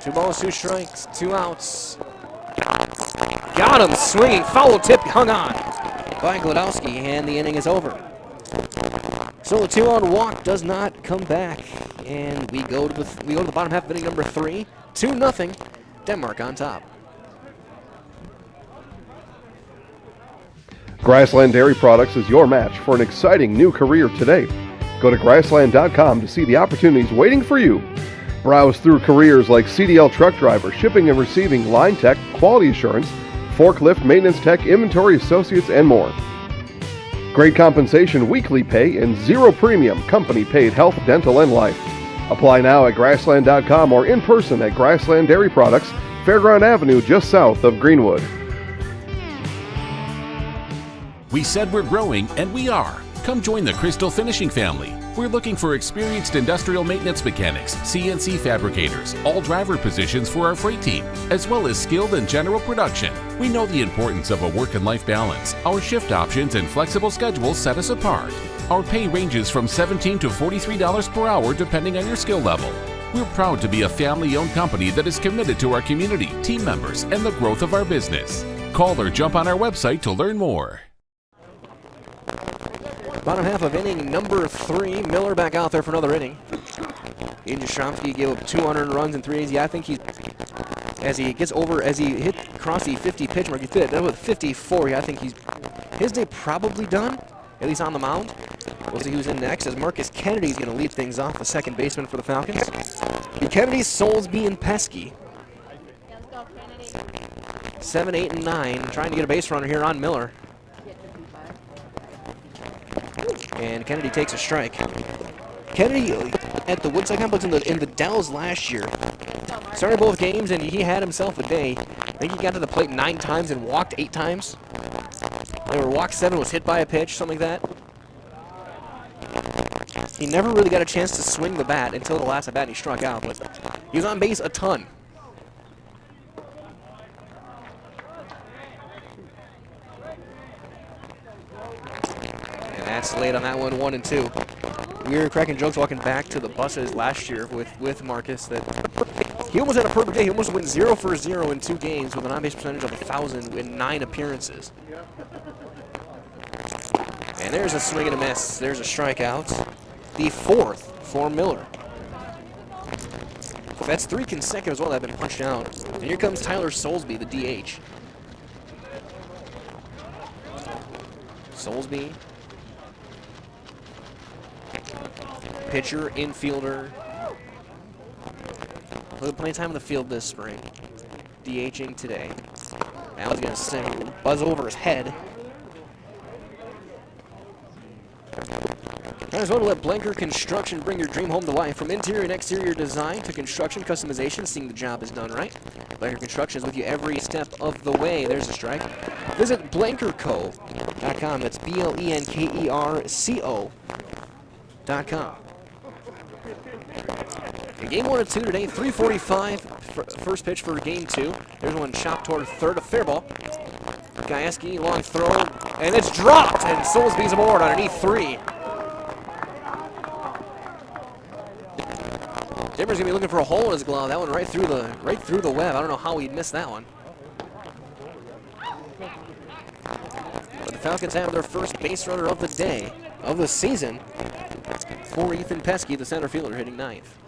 Two balls, 2 strikes, 2 outs. Got him swinging, foul tip, hung on by Glodowski, and the inning is over. So the 2-on walk does not come back, and we go to the bottom half of inning number 3, 2-0, Denmark on top. Grassland Dairy Products is your match for an exciting new career today. Go to grassland.com to see the opportunities waiting for you. Browse through careers like CDL truck driver, shipping and receiving, line tech, quality assurance, forklift, maintenance tech, inventory associates, and more. Great compensation, weekly pay, and 0 premium, company paid health, dental, and life. Apply now at grassland.com or in person at Grassland Dairy Products, Fairground Avenue, just south of Greenwood. We said we're growing, and we are. Come join the Crystal Finishing family. We're looking for experienced industrial maintenance mechanics, CNC fabricators, all driver positions for our freight team, as well as skilled and general production. We know the importance of a work and life balance. Our shift options and flexible schedules set us apart. Our pay ranges from $17 to $43 per hour depending on your skill level. We're proud to be a family-owned company that is committed to our community, team members, and the growth of our business. Call or jump on our website to learn more. Bottom half of inning number 3. Miller back out there for another inning. Ian Jastrzemski gave up 200 runs in 3 innings. Yeah, I think as he hit across the 50 pitch mark, he did that with 54. Yeah, I think his day probably done, at least on the mound. We'll see who's in next, as Marcus Kennedy's going to lead things off, the second baseman for the Falcons. Kennedy, Soulsby, and Pesky. Let's go, Kennedy. 7, 8, and 9, trying to get a base runner here on Miller. And Kennedy takes a strike. Kennedy at the Woodside Complex in the Dells last year started both games and he had himself a day. I think he got to the plate 9 times and walked 8 times. They were walked 7, was hit by a pitch, something like that. He never really got a chance to swing the bat until the last at bat and he struck out, but he was on base a ton. And that's late on that one, 1-2. We were cracking jokes walking back to the buses last year with Marcus that he almost had a perfect day. He almost went 0 for 0 in 2 games with an on-base percentage of 1,000 in 9 appearances. And there's a swing and a miss. There's a strikeout. The 4th for Miller. That's 3 consecutive as well that have been punched out. And here comes Tyler Soulsby, the DH. Soulsby. Pitcher, infielder. Played plenty of time in the field this spring. DHing today. Now he's going to buzz over his head. I just want to let Blanker Construction bring your dream home to life. From interior and exterior design to construction customization, seeing the job is done right. Blanker Construction is with you every step of the way. There's a strike. Visit blankerco.com. That's BLENKERCO.com. In game 1 of 2 today, 3:45 first pitch for game 2. There's one chopped toward third, a fair ball. Gajewski, long throw, and it's dropped, and Soulsby's aboard underneath 3. Dimmer's gonna be looking for a hole in his glove. That one right through the web. I don't know how he missed that one. But the Falcons have their first base runner of the day, of the season, for Ethan Pesky, the center fielder, hitting 9th.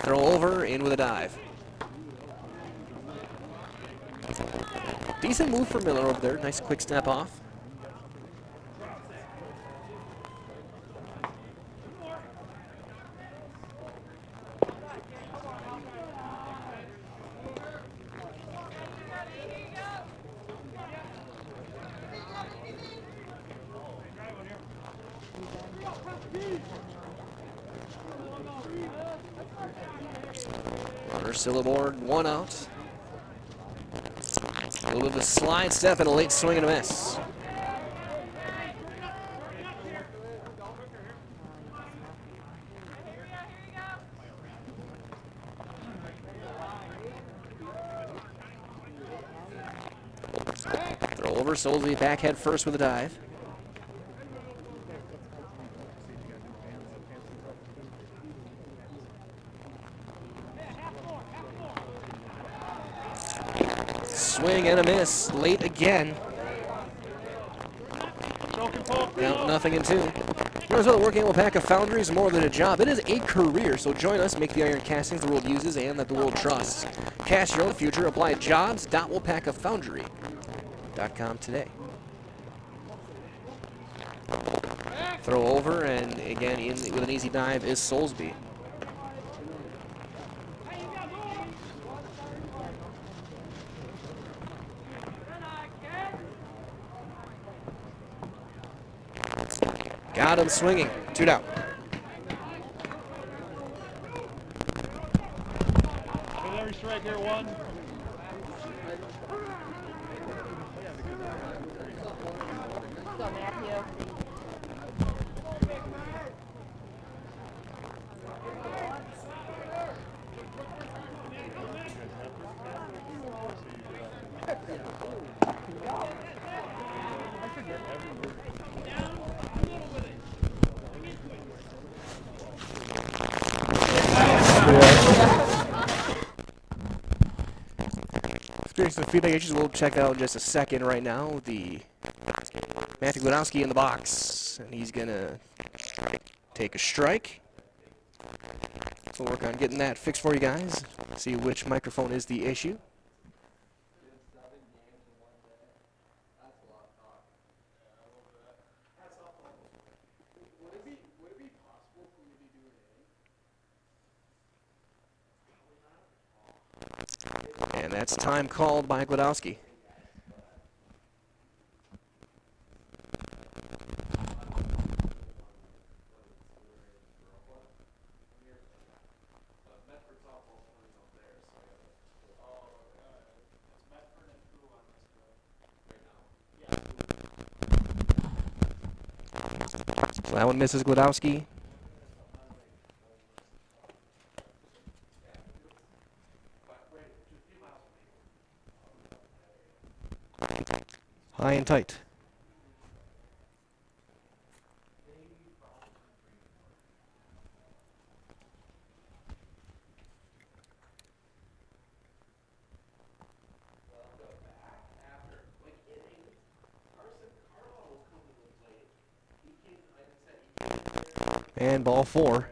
Throw over, in with a dive. Decent move for Miller over there. Nice quick step off. Still aboard, 1 out. A little bit of a slide step and a late swing and a miss. Throw over, Soulsby back head first with a dive. Swing and a miss, late again. Now, nothing in 2. Minnesota Working Alpaca Foundry is more than a job. It is a career, so join us, make the iron castings the world uses and that the world trusts. Cast your own future, apply at jobs.woolpackafoundry.com today. Throw over, and again, with an easy dive is Soulsby. Got him swinging. 2 down. Every strike here, 1. Let's go, Matthew. Experiencing the feedback issues, we'll check out in just a second right now. The Matthew Glodowski in the box, and he's gonna take a strike. We'll work on getting that fixed for you guys. See which microphone is the issue. And that's time called by Glodowski. So that one misses Glodowski. tight. And ball 4.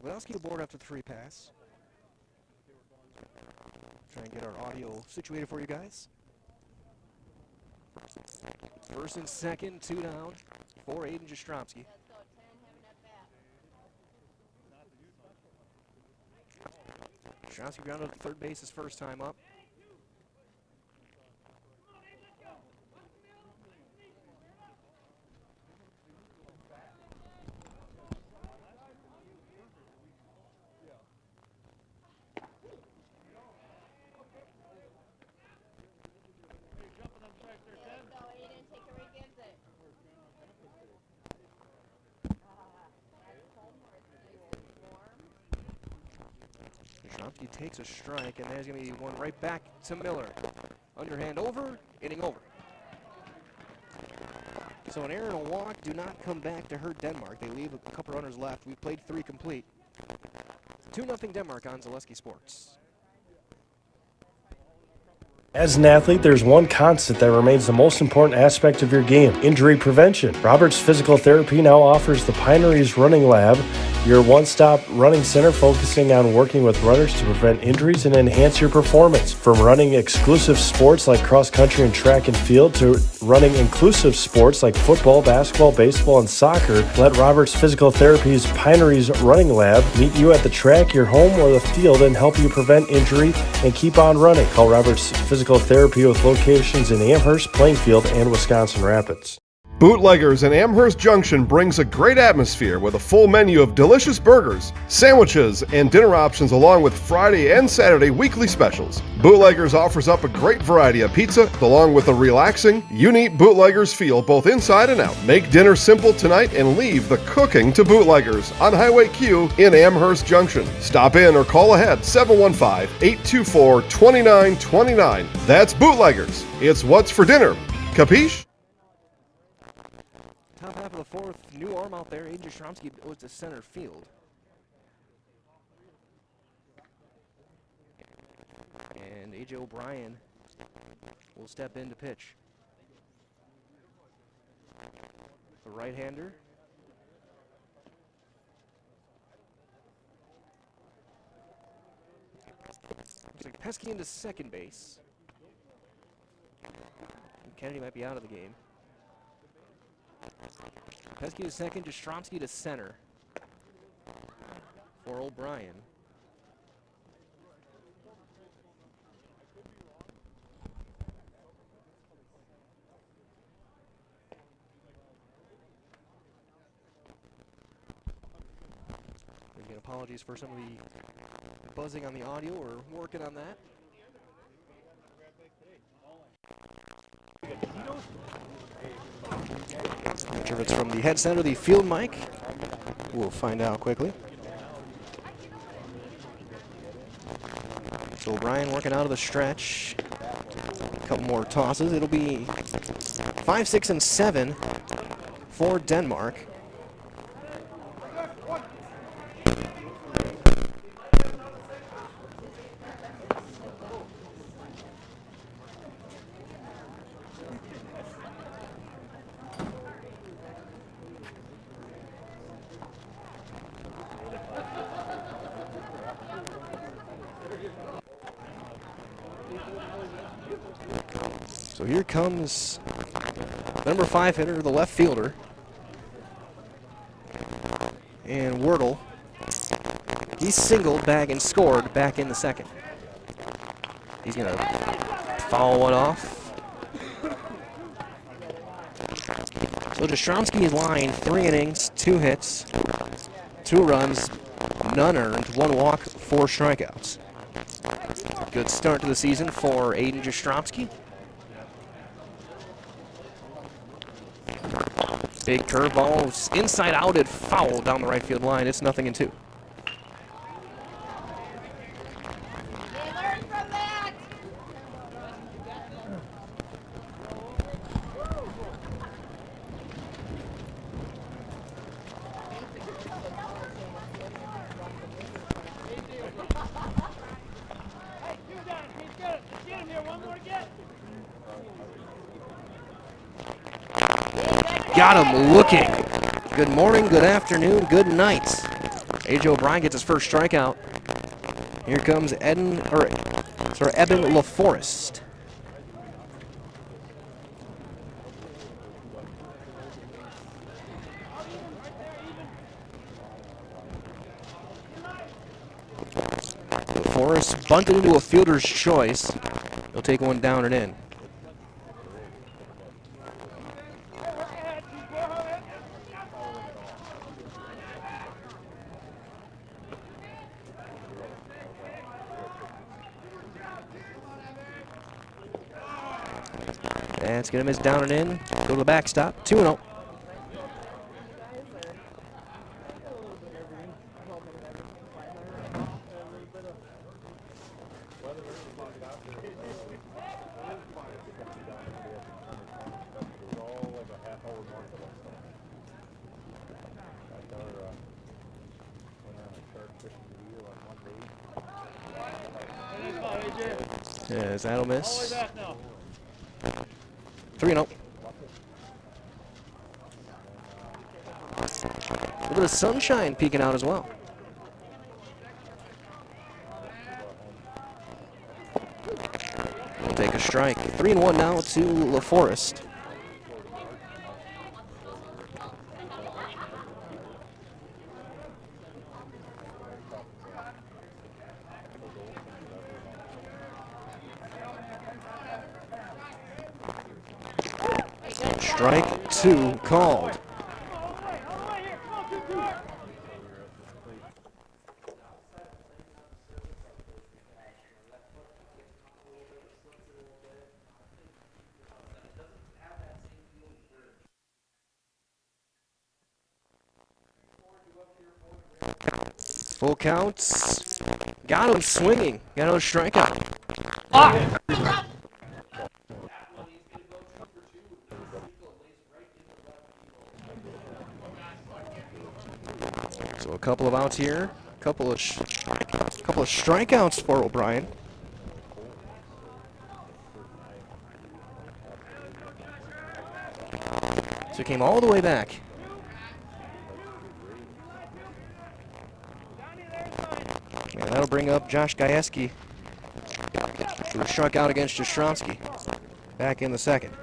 Witowski to board after the free pass. Try and get our audio situated for you guys. First and second, 2 down for Aiden Jastrzomski. Jastrzomski grounded at third base his first time up. He takes a strike, and there's going to be one right back to Miller. Underhand over, inning over. So an error and a walk do not come back to hurt Denmark. They leave a couple runners left. We played 3 complete. 2-0 Denmark on Zaleski Sports. As an athlete, there's one constant that remains the most important aspect of your game: injury prevention. Roberts Physical Therapy now offers the Pineries Running Lab, your one-stop running center focusing on working with runners to prevent injuries and enhance your performance. From running exclusive sports like cross-country and track and field to running inclusive sports like football, basketball, baseball, and soccer, let Roberts Physical Therapy's Pineries Running Lab meet you at the track, your home, or the field and help you prevent injury and keep on running. Call Roberts Physical Therapy with locations in Amherst, Plainfield, and Wisconsin Rapids. Bootleggers in Amherst Junction brings a great atmosphere with a full menu of delicious burgers, sandwiches, and dinner options along with Friday and Saturday weekly specials. Bootleggers offers up a great variety of pizza along with a relaxing, unique Bootleggers feel both inside and out. Make dinner simple tonight and leave the cooking to Bootleggers on Highway Q in Amherst Junction. Stop in or call ahead 715-824-2929. That's Bootleggers. It's what's for dinner. Capiche? Top half of the 4th, new arm out there. Aiden Jastrzomski goes to center field. And A.J. O'Brien will step in to pitch. The right-hander. Looks like Pesky into second base. And Kennedy might be out of the game. Pesky to second, Jastrzomski to center for O'Brien. Again, apologies for some of the buzzing on the audio. We're working on that. Not sure if it's from the headset or the field mic. We'll find out quickly. So O'Brien working out of the stretch. A couple more tosses. It'll be 5, 6, and 7 for Denmark. So here comes number 5 hitter, the left fielder. And Wordle, he singled back and scored back in the second. He's going to foul one off. So Jastrzomski's line, 3 innings, 2 hits, 2 runs, none earned, 1 walk, 4 strikeouts. Good start to the season for Aiden Jastrzomski. Big curveball, inside out, it foul down the right field line. It's 0-2. Got him looking. Good morning, good afternoon, good night. A.J. O'Brien gets his first strikeout. Here comes Eben LaForest. LaForest bunted into a fielder's choice. He'll take one down and in. That's going to miss down and in. Go to the backstop. 2-0. Yes, that'll miss. 3-0. A little bit of sunshine peeking out as well. We'll take a strike. 3-1 now to LaForest. Strike 2 called. Full counts. Got him swinging. Got another strikeout. Ah! So a couple of outs here, couple of strikeouts for O'Brien. So he came all the way back. And that'll bring up Josh Gajewski, who was struck out against Jastrzomski back in the second.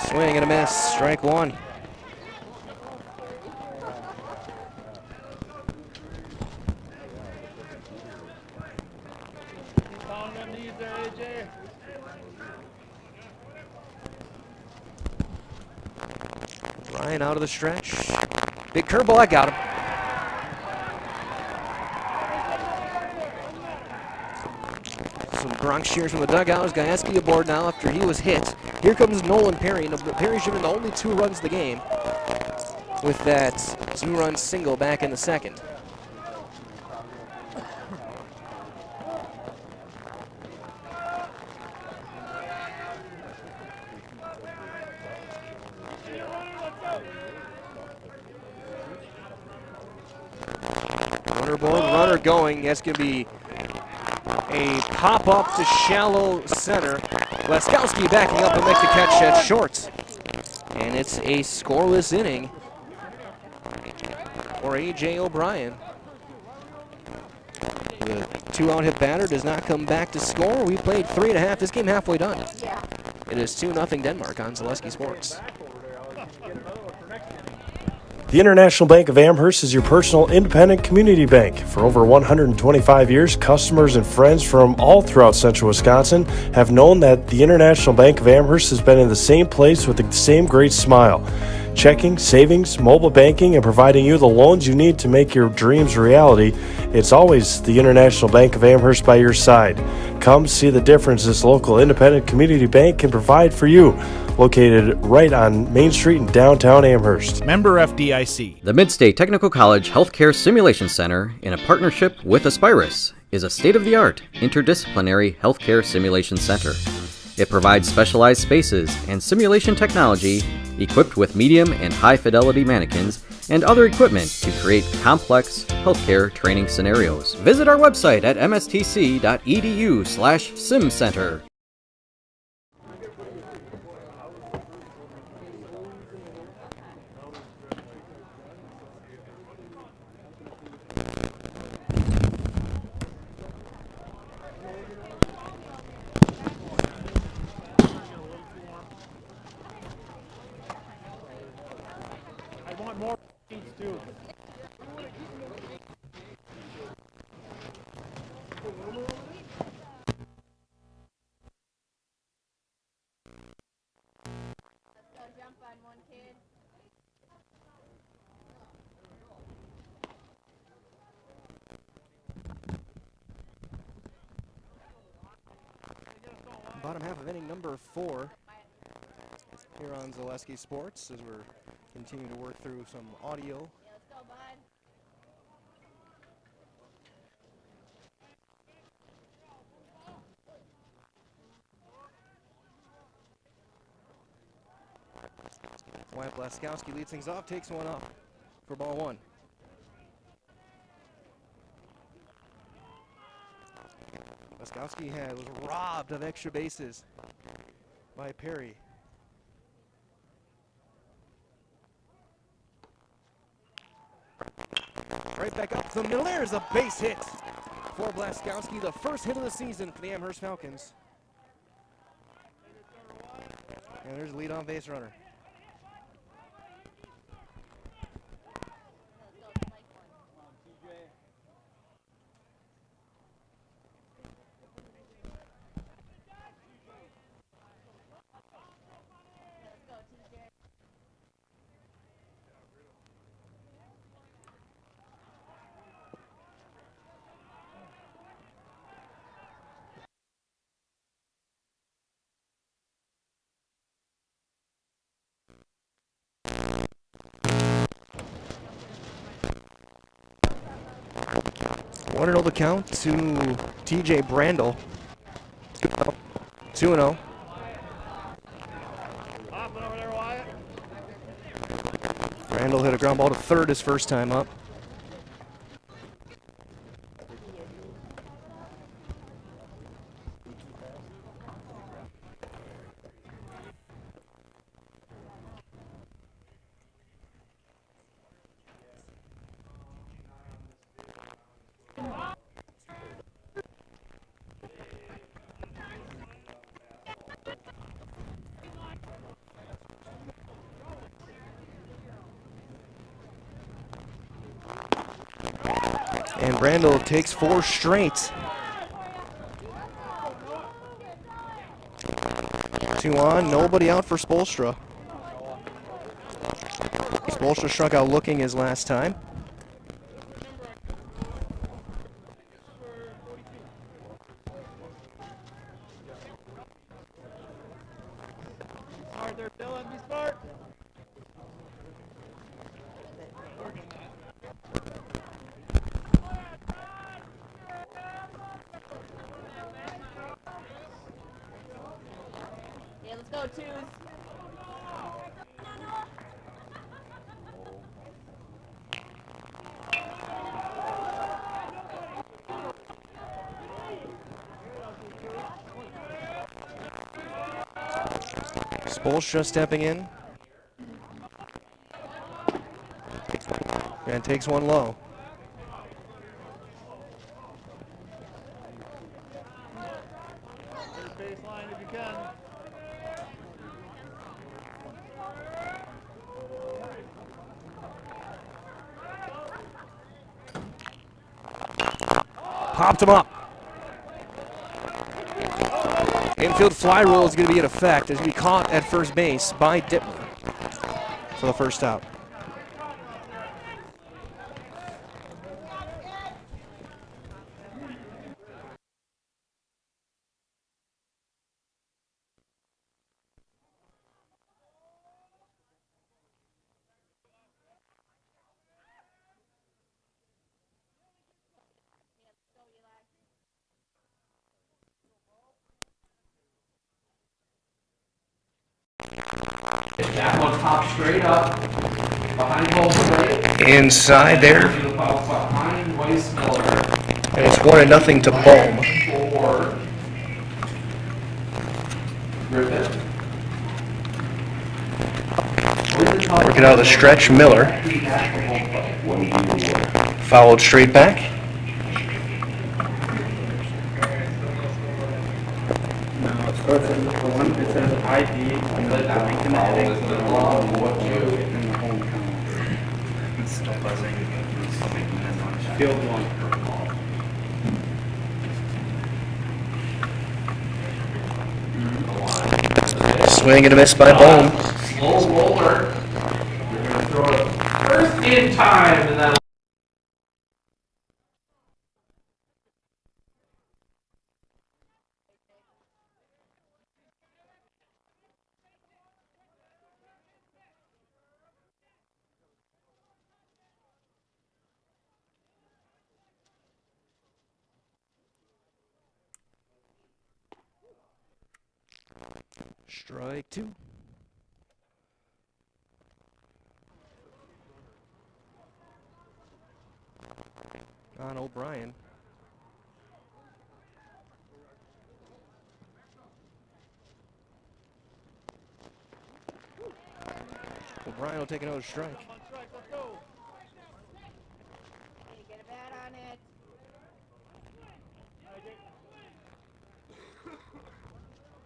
Swing and a miss, strike 1. Ryan out of the stretch. Big curveball, I got him. Some Bronx cheers from the dugout as Gajewski aboard now after he was hit. Here comes Nolan Perry. Perry's driven the only 2 runs of the game with that 2-run single back in the second. Runner born, runner going. That's going to be a pop up to shallow center. Laskowski backing up and makes the catch at short. And it's a scoreless inning for A.J. O'Brien. The 2-out hit batter does not come back to score. We played 3.5. This game halfway done. Yeah. It is 2-0 Denmark on Zaleski Sports. The International Bank of Amherst is your personal independent community bank. For over 125 years, customers and friends from all throughout central Wisconsin have known that the International Bank of Amherst has been in the same place with the same great smile. Checking, savings, mobile banking, and providing you the loans you need to make your dreams a reality. It's always the International Bank of Amherst by your side. Come see the difference this local independent community bank can provide for you. Located right on Main Street in downtown Amherst. Member FDIC. The Midstate Technical College Healthcare Simulation Center, in a partnership with Aspirus, is a state-of-the-art interdisciplinary healthcare simulation center. It provides specialized spaces and simulation technology equipped with medium and high-fidelity mannequins and other equipment to create complex healthcare training scenarios. Visit our website at mstc.edu/simcenter. More seats too. Bottom half of inning number 4 here on Zaleski Sports as we're continuing to work through some audio. Wyatt Blaskowski leads things off, takes one up for ball 1. Blaskowski was robbed of extra bases by Perry. Right back up the middle. There's a base hit for Blaskowski, the first hit of the season for the Amherst Falcons. And there's a lead on base runner. One and 0 the count to TJ Brandel. 2-0. Brandel hit a ground ball to third his first time up. And Brandel takes 4 straight. 2 on, nobody out for Spolstra. Spolstra struck out looking his last time. Smart there, Dylan. Be smart. Yeah, let's go, twos. Spolstra stepping in. And takes one low. Third baseline if you can. Popped him up. Infield fly rule is going to be in effect. It's going to be caught at first base by Dittmer for the first out. That one popped straight up behind home plate. Inside there. Behind Weiss Miller. And it's 1-0 to Bohm. For Griffith. Working out of the stretch, Miller. Followed straight back. It says ID and the blank in the heading. And the home count. It's still buzzing. Field one. Swing and a miss by Bohm. Slow roller. You're going to throw it first in time, and that'll. Strike two. On O'Brien. O'Brien will take another strike. Get a bat on it.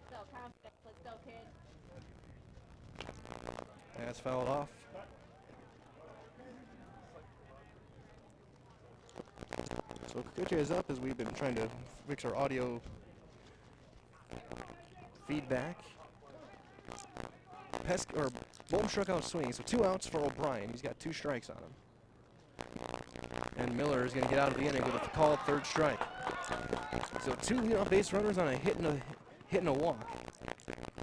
So confident. Let's go, kid. That's fouled off. So Kucha is up as we've been trying to fix our audio feedback. Bohm struck out swinging, so 2 outs for O'Brien. He's got 2 strikes on him. And Miller is going to get out of the inning with a called third strike. So 2 leadoff base runners on a hit and a walk.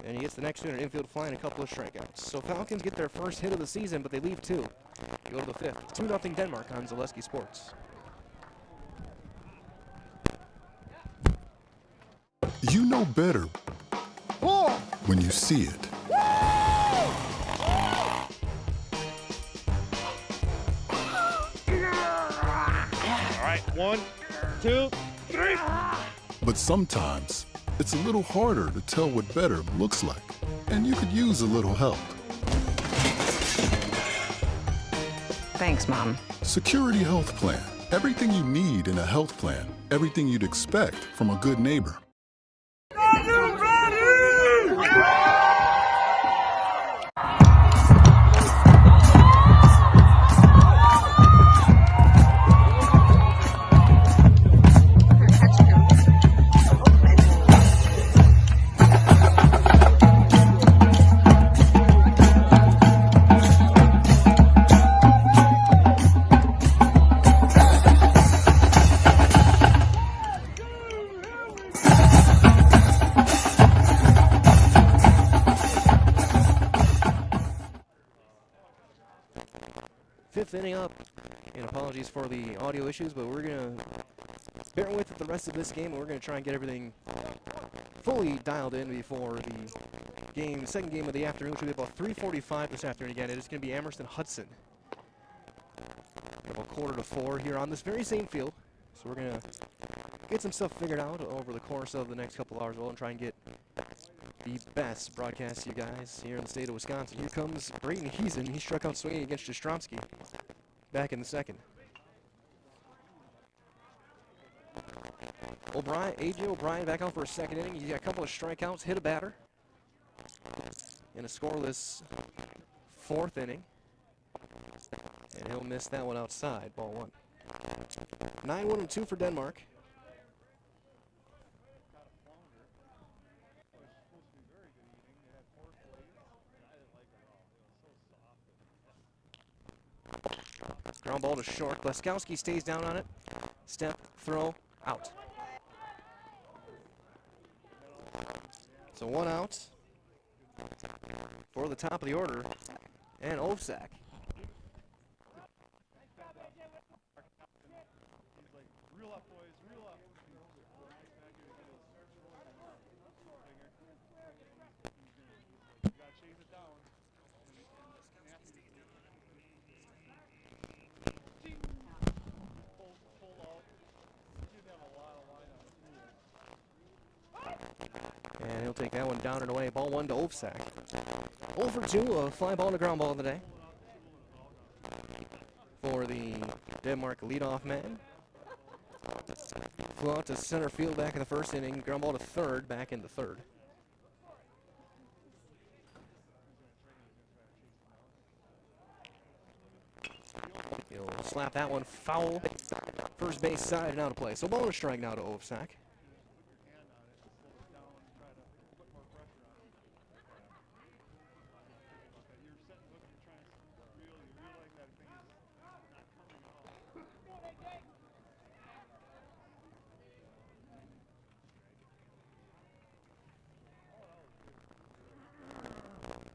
And he gets the next 2 in an infield fly and a couple of strikeouts. So Falcons get their first hit of the season, but they leave 2. They go to the 5th. 2-0 Denmark on Zaleski Sports. You know better when you see it. All right, 1, 2, 3. But sometimes it's a little harder to tell what better looks like, and you could use a little help. Thanks, Mom. Security Health Plan. Everything you need in a health plan. Everything you'd expect from a good neighbor. Inning up, and apologies for the audio issues, but we're going to bear with the rest of this game, and we're going to try and get everything fully dialed in before the second game of the afternoon, which will be about 3:45 this afternoon again. It is going to be Amherst and Hudson. About 3:45 here on this very same field. So we're going to get some stuff figured out over the course of the next couple hours and try and get the best broadcast to you guys here in the state of Wisconsin. Here comes Brayton Heason. He struck out swinging against Jastrzomski back in the second. A.J. O'Brien back out for a second inning. He's got a couple of strikeouts, hit a batter in a scoreless 4th inning. And he'll miss that one outside, ball 1. 9-1-2 for Denmark. Ground ball to short. Bleskowski stays down on it. Step, throw, out. So 1 out for the top of the order, and Ovsack. And he'll take that one down and away. Ball 1 to Ovsack. 0 for 2, a fly ball and a ground ball today for the Denmark leadoff man. Flew out to center field back in the first inning. Ground ball to third, back into third. He'll slap that one foul. First base side and out of play. So ball and a strike now to Ovsack.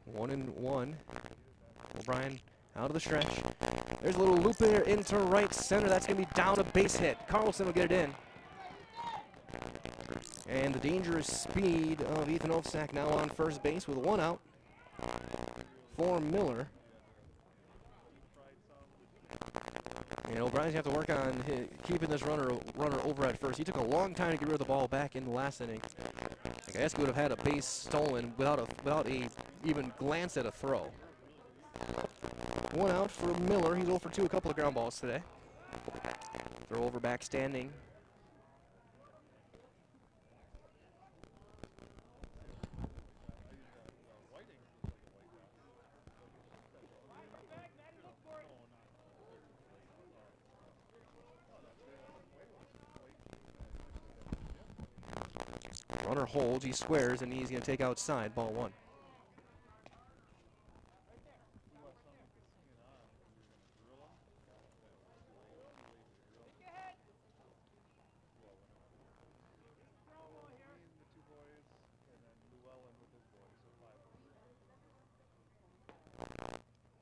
One and one. O'Brien out of the stretch. There's a little loop there into right center. That's going to be down a base hit. Carlson will get it in. And the dangerous speed of Ethan Ovsack now on first base with 1 out for Miller. And O'Brien's going to have to work on keeping this runner over at first. He took a long time to get rid of the ball back in the last inning. I guess he would have had a base stolen without a even glance at a throw. 1 out for Miller. He's 0 for 2, a couple of ground balls today. Throw over back standing. Runner holds, he squares, and he's going to take outside, ball 1.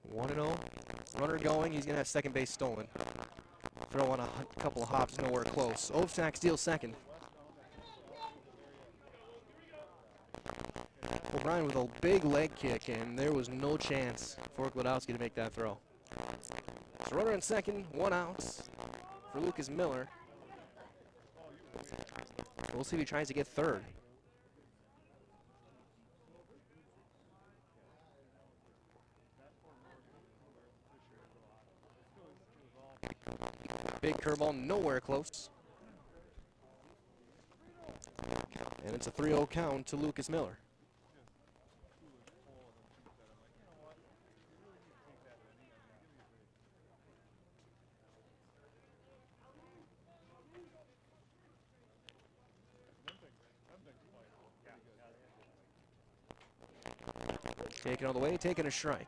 One and 0. Runner going, he's going to have second base stolen. Throw on a couple of hops, nowhere close. Ovsack steals second. O'Brien with a big leg kick, and there was no chance for Glodowski to make that throw. So runner in second, 1 out for Lucas Miller. We'll see if he tries to get third. Big curveball, nowhere close. And it's a 3-0 count to Lucas Miller. Taken all the way, taking a strike.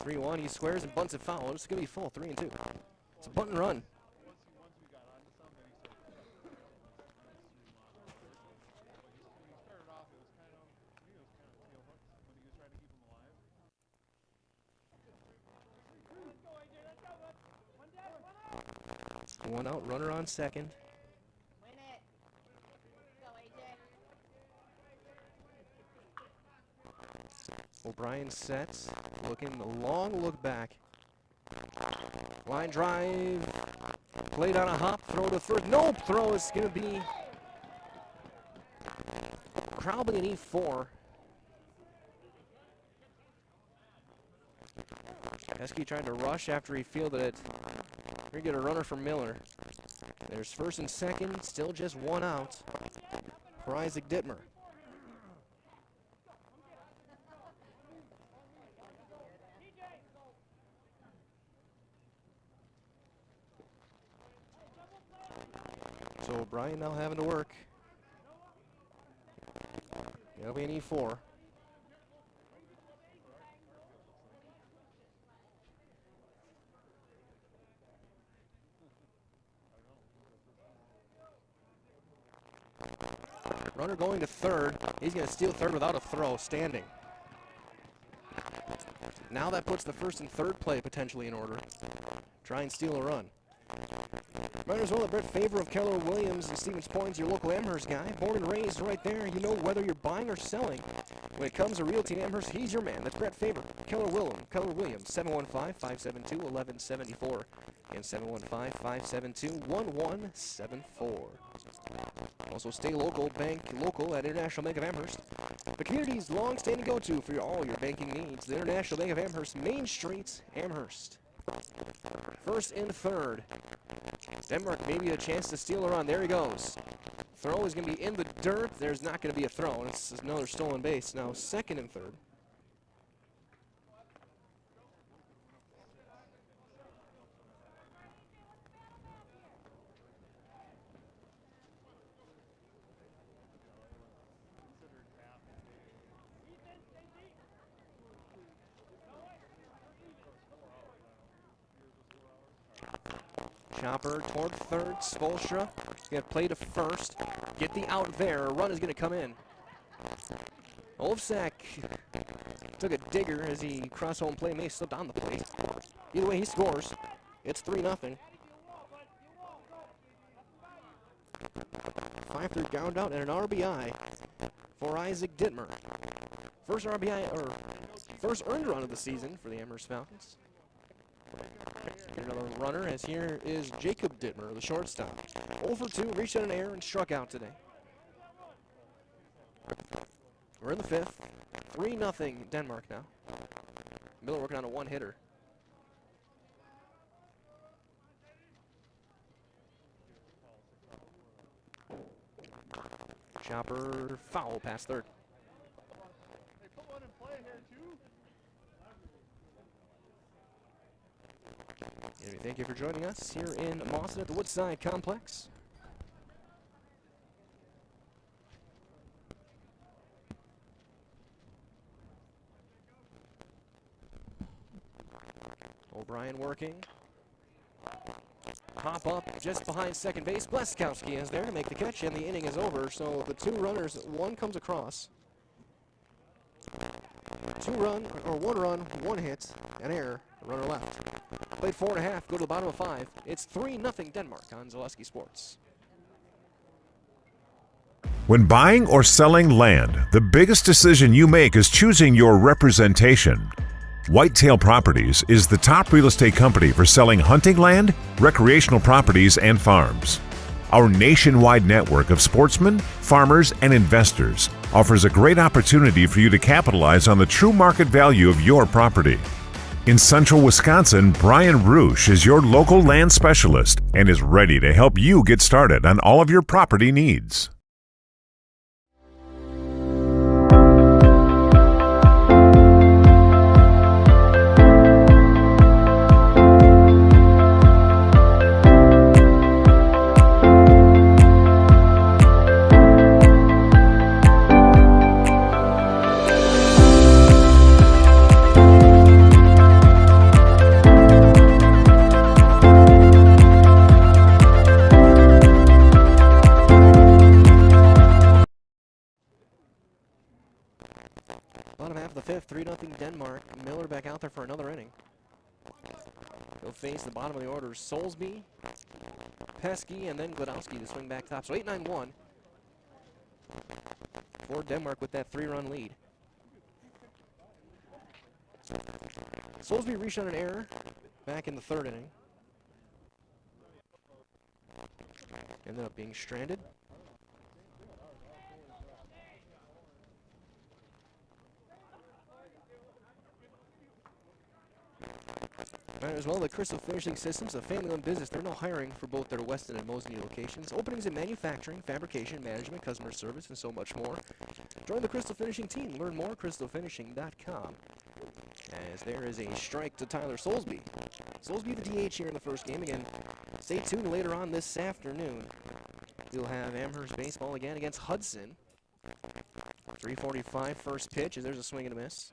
Three-1, he squares and bunts it foul. It's going to be full, 3-2. It's a bunt and run. One out, runner on second. Win it. Go, AJ. O'Brien sets, looking, a long look back. Line drive, played on a hop, throw to third. Nope, throw is going to be probably an E4. Heskey tried to rush after he fielded it. Here we get a runner for Miller. There's first and second, still just 1 out for Isaac Dittmer. Brian now having to work. It'll be an E4. Runner going to third. He's going to steal third without a throw, standing. Now that puts the first and third play potentially in order. Try and steal a run. Runners well, Brett Favor of Keller Williams and Stevens Point, your local Amherst guy. Born and raised right there. You know whether you're buying or selling. When it comes to realty in Amherst, he's your man. That's Brett Favor. Keller Williams, 715-572-1174 and 715-572-1174. Also stay local, bank local at International Bank of Amherst. The community's long-standing go-to for all your banking needs. The International Bank of Amherst, Main Street, Amherst. First and third. Denmark maybe a chance to steal a run. There he goes. Throw is going to be in the dirt. There's not going to be a throw. It's another stolen base. Now second and third. Chopper toward third. Spolstra going to play to first. Get the out there. A run is going to come in. Olfsack took a digger as he crossed home plate. May have slipped on the plate. Either way, he scores. It's 3-0. 5-3 ground out and an RBI for Isaac Dittmer. First RBI, or first earned run of the season for the Amherst Falcons. Another runner, as here is Jacob Dittmer, the shortstop. 0 for 2, reached out an air and struck out today. We're in the fifth. 3-0 Denmark now. Miller working on a one-hitter. Chopper foul past third. Thank you for joining us here in Boston at the Woodside Complex. O'Brien working. Hop up just behind second base. Bleskowski is there to make the catch, and the inning is over. So the two runners, one comes across. One run, one hit, an error, a runner left. Played 4.5, go to the bottom of 5. It's 3-0 Denmark on Zaleski Sports. When buying or selling land, the biggest decision you make is choosing your representation. Whitetail Properties is the top real estate company for selling hunting land, recreational properties, and farms. Our nationwide network of sportsmen, farmers, and investors offers a great opportunity for you to capitalize on the true market value of your property. In central Wisconsin, Brian Roosh is your local land specialist and is ready to help you get started on all of your property needs. Bottom half of the fifth, 3-0 Denmark. Miller back out there for another inning. He'll face the bottom of the order. Soulsby, Pesky, and then Gladowski to swing back top. So 8-9-1 for Denmark with that 3-run lead. Soulsby reached on an error back in the third inning. Ended up being stranded. As well, the Crystal Finishing Systems, a family-owned business. They're now hiring for both their Weston and Mosney locations. Openings in manufacturing, fabrication, management, customer service, and so much more. Join the Crystal Finishing team. Learn more at crystalfinishing.com. As there is a strike to Tyler Soulsby. Soulsby the DH here in the first game. Again, stay tuned later on this afternoon. Still have Amherst baseball again against Hudson. 3:45 first pitch, as there's a swing and a miss.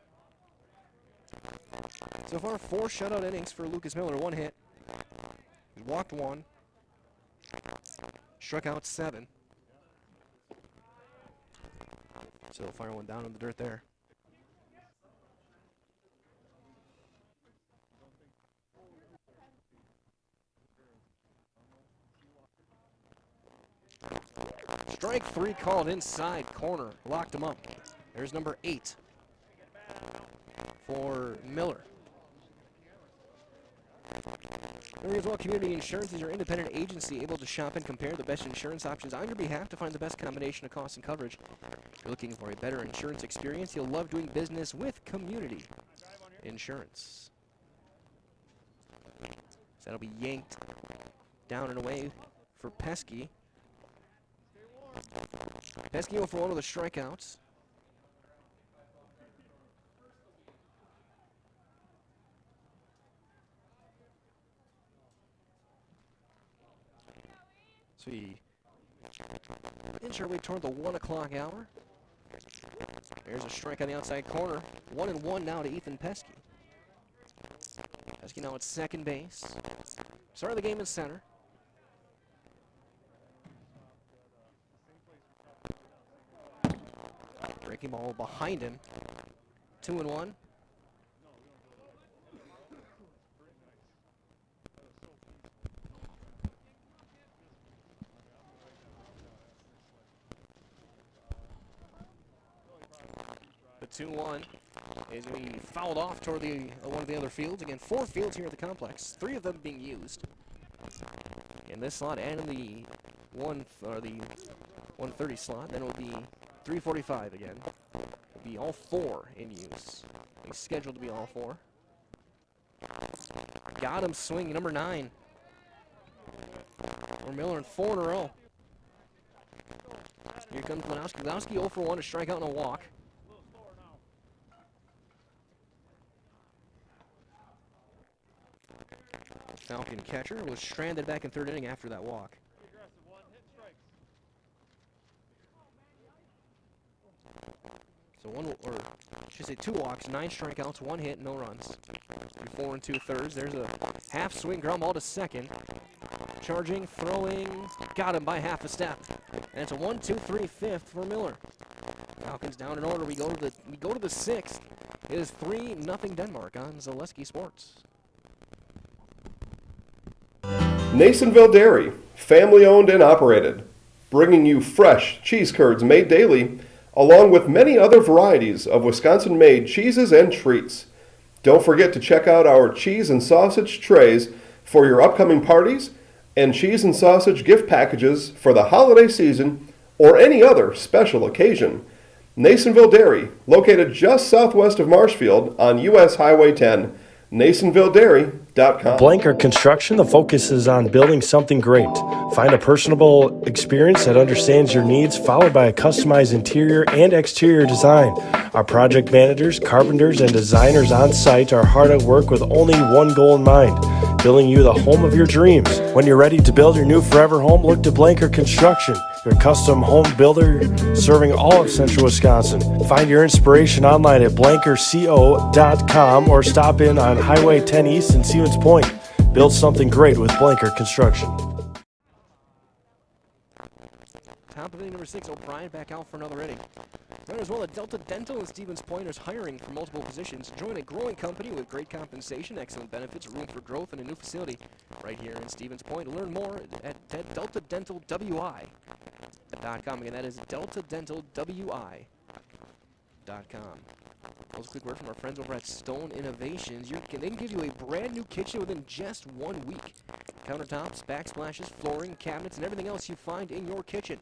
So far, 4 shutout innings for Lucas Miller. 1 hit. He walked 1. Struck out 7. So fire one down in the dirt there. Strike 3 called inside corner. Locked him up. There's number 8 for Miller. As well, Community Insurance is your independent agency able to shop and compare the best insurance options on your behalf to find the best combination of cost and coverage. If you're looking for a better insurance experience, you'll love doing business with Community Insurance. So that'll be yanked down and away for Pesky. Pesky 0 for 1 with the strikeouts. So he inch our way toward the 1 o'clock hour. There's a strike on the outside corner. 1-1 now to Ethan Pesky. Pesky now at second base. Start of the game in center. Breaking ball behind him. 2-1. The 2-1 is going to be fouled off toward the one of the other fields. Again, 4 fields here at the complex, 3 of them being used in this slot and in the 130 slot. Then it will be 3:45 again. It'll be all 4 in use. He's scheduled to be all 4. Got him swing number 9. For Miller in 4 in a row. Here comes Glanowski. Glanowski 0 for 1, a strikeout and a walk. Falcon catcher was stranded back in 3rd inning after that walk. So I should say 2 walks, 9 strikeouts, 1 hit, no runs. 4 2/3. There's a half swing ground ball to second. Charging, throwing, got him by half a step. And it's a 1-2-3 fifth for Miller. Falcons down in order. We go to the 6th. It is 3-0 Denmark on Zaleski Sports. Nasonville Dairy, family owned and operated, bringing you fresh cheese curds made daily, along with many other varieties of Wisconsin-made cheeses and treats. Don't forget to check out our cheese and sausage trays for your upcoming parties and cheese and sausage gift packages for the holiday season or any other special occasion. Nasonville Dairy, located just southwest of Marshfield on U.S. Highway 10, NasonvilleDairy.com. Blanker Construction, the focus is on building something great. Find a personable experience that understands your needs, followed by a customized interior and exterior design. Our project managers, carpenters, and designers on site are hard at work with only one goal in mind: building you the home of your dreams. When you're ready to build your new forever home, look to Blanker Construction, your custom home builder serving all of central Wisconsin. Find your inspiration online at blankerco.com or stop in on Highway 10 East in Stevens Point. Build something great with Blanker Construction. Top of inning number 6, O'Brien back out for another inning. Then as well, at Delta Dental in Stevens Point is hiring for multiple positions. Join a growing company with great compensation, excellent benefits, room for growth, and a new facility right here in Stevens Point. Learn more at DeltaDentalWI.com. Again, that is DeltaDentalWI.com. Also, a quick word from our friends over at Stone Innovations. They can give you a brand new kitchen within just 1 week. Countertops, backsplashes, flooring, cabinets, and everything else you find in your kitchen.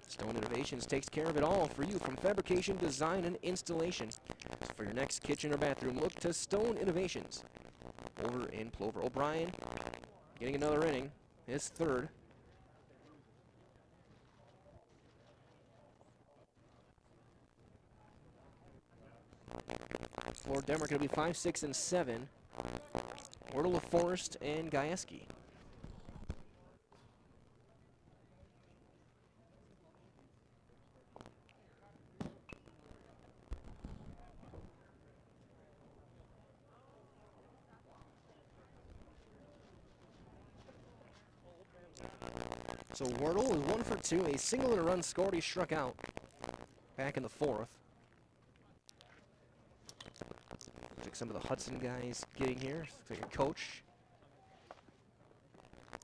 Stone Innovations takes care of it all for you, from fabrication, design, and installation. For your next kitchen or bathroom, look to Stone Innovations over in Plover. O'Brien getting another inning, his 3rd. For Denmark, it'll be 5, 6, and 7. Wordle, Forrest, and Gajewski. So Wordle is 1 for 2, a single and a run scored. He struck out back in the 4th. Looks like some of the Hudson guys getting here. Looks like a coach.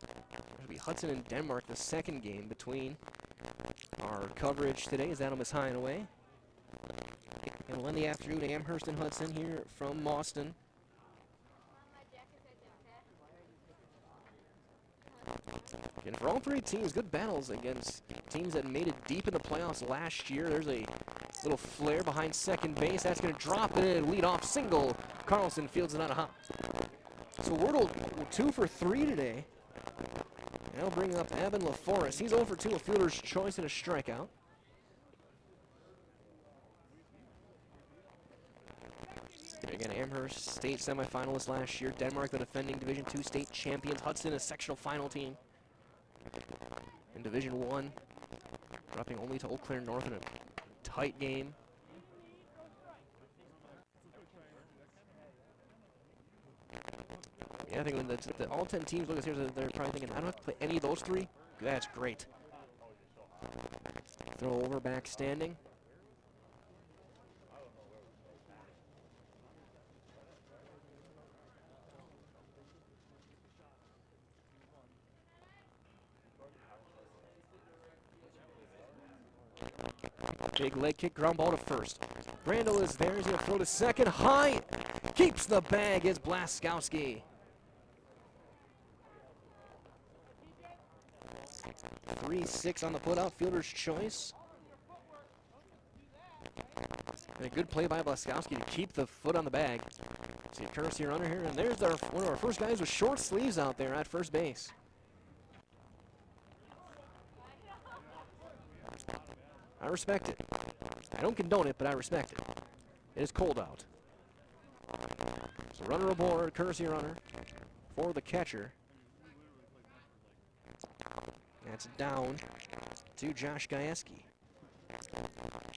It'll be Hudson and Denmark, the second game between our coverage today as that'll miss high and away. And we'll end the afternoon, Amherst and Hudson here from Boston. And for all three teams, good battles against teams that made it deep in the playoffs last year. There's a little flare behind second base. That's going to drop it in. Lead off single. Carlson fields it on a hop. So Wordle 2 for 3 today. That'll bring up Evan LaForest. He's 0 for 2, a fielder's choice and a strikeout. Again, Amherst state semifinalists last year. Denmark, the defending Division II state champions. Hudson, a sectional final team. In Division I, dropping only to Eau Claire North in a tight game. Yeah, I think when the all 10 teams look at this here, they're probably thinking, I don't have to play any of those three. That's great. Throw over, back standing. Big leg kick, ground ball to first. Brandel is there. He's going to throw to second. High. Keeps the bag is Blaskowski. 3-6 on the putout. Fielder's choice. And a good play by Blaskowski to keep the foot on the bag. See a courtesy runner here. And there's one of our first guys with short sleeves out there at first base. I respect it. I don't condone it, but I respect it. It is cold out. So runner aboard, courtesy runner for the catcher. That's down to Josh Gajewski.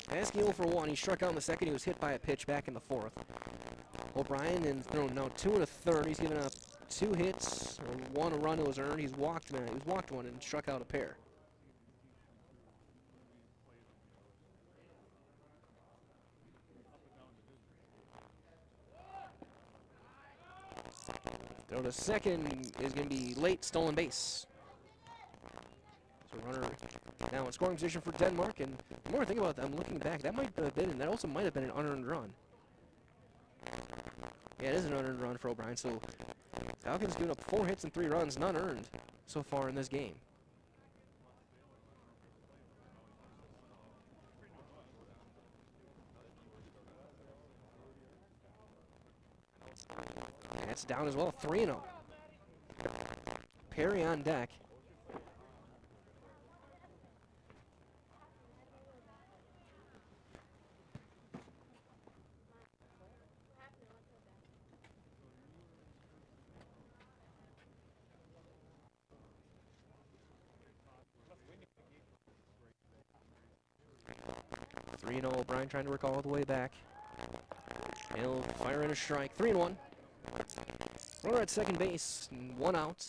Gajewski 0 for 1. He struck out in the second. He was hit by a pitch back in the 4th. O'Brien and thrown now 2 1/3. He's given up 2 hits, or 1 run was earned. He's walked one and struck out a pair. Throw to second is going to be late, stolen base. So runner now in scoring position for Denmark, and the more I think about it, I'm looking back, that might have been, and that also might have been an unearned run. Yeah, it is an unearned run for O'Brien, so Falcons giving up 4 hits and 3 runs, none earned so far in this game. That's down as well, 3-0. Perry on deck. O'Brien trying to work all the way back. He'll fire in a strike. 3-1. Runner at second base, 1 out.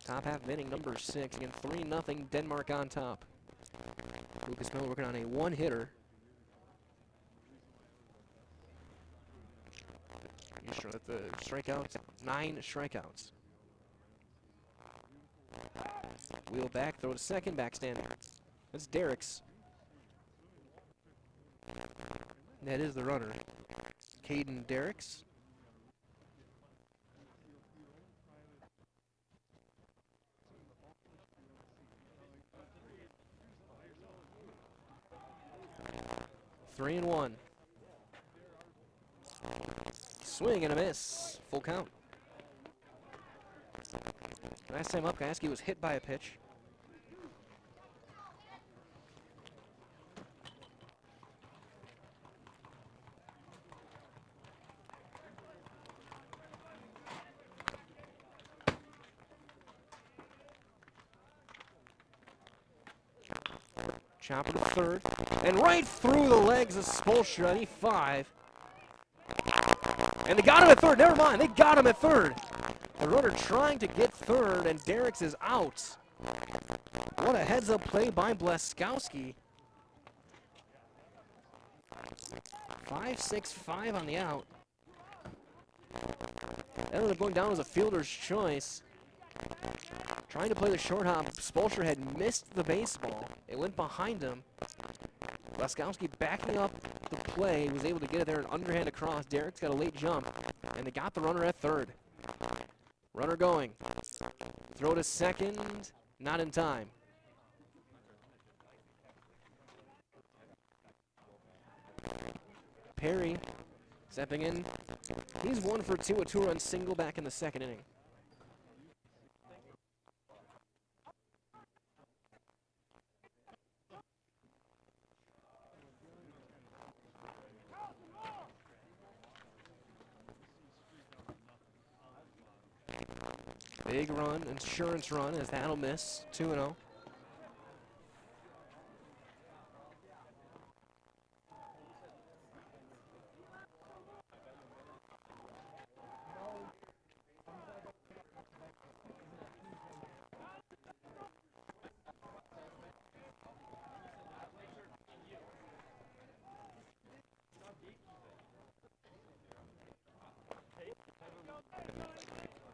Top half of inning number 6. Again, 3-0 Denmark on top. Lucas Miller working on a 1-hitter. You sure that the strikeouts, 9 strikeouts. Wheel back, throw to second, backstander. That's Derrick's. That is the runner. Caden Derrick's. Three and 1. Swing and a miss. Full count. Last time up, Gajewski was hit by a pitch. Chopper to third, and right through the legs of Spolstra, he 5. And they got him at third, never mind, they got him at third. The runner trying to get third, and Derricks is out. What a heads-up play by Blaskowski. 5-6-5 on the out. That ended up going down as a fielder's choice. Trying to play the short hop, Spolsher had missed the baseball. It went behind him. Blaskowski backing up the play, was able to get it there and underhand across. Derricks got a late jump, and they got the runner at third. Runner going. Throw to second, not in time. Perry stepping in. He's 1 for 2, a 2-run single back in the second inning. Big run, insurance run, as that'll miss. 2-0.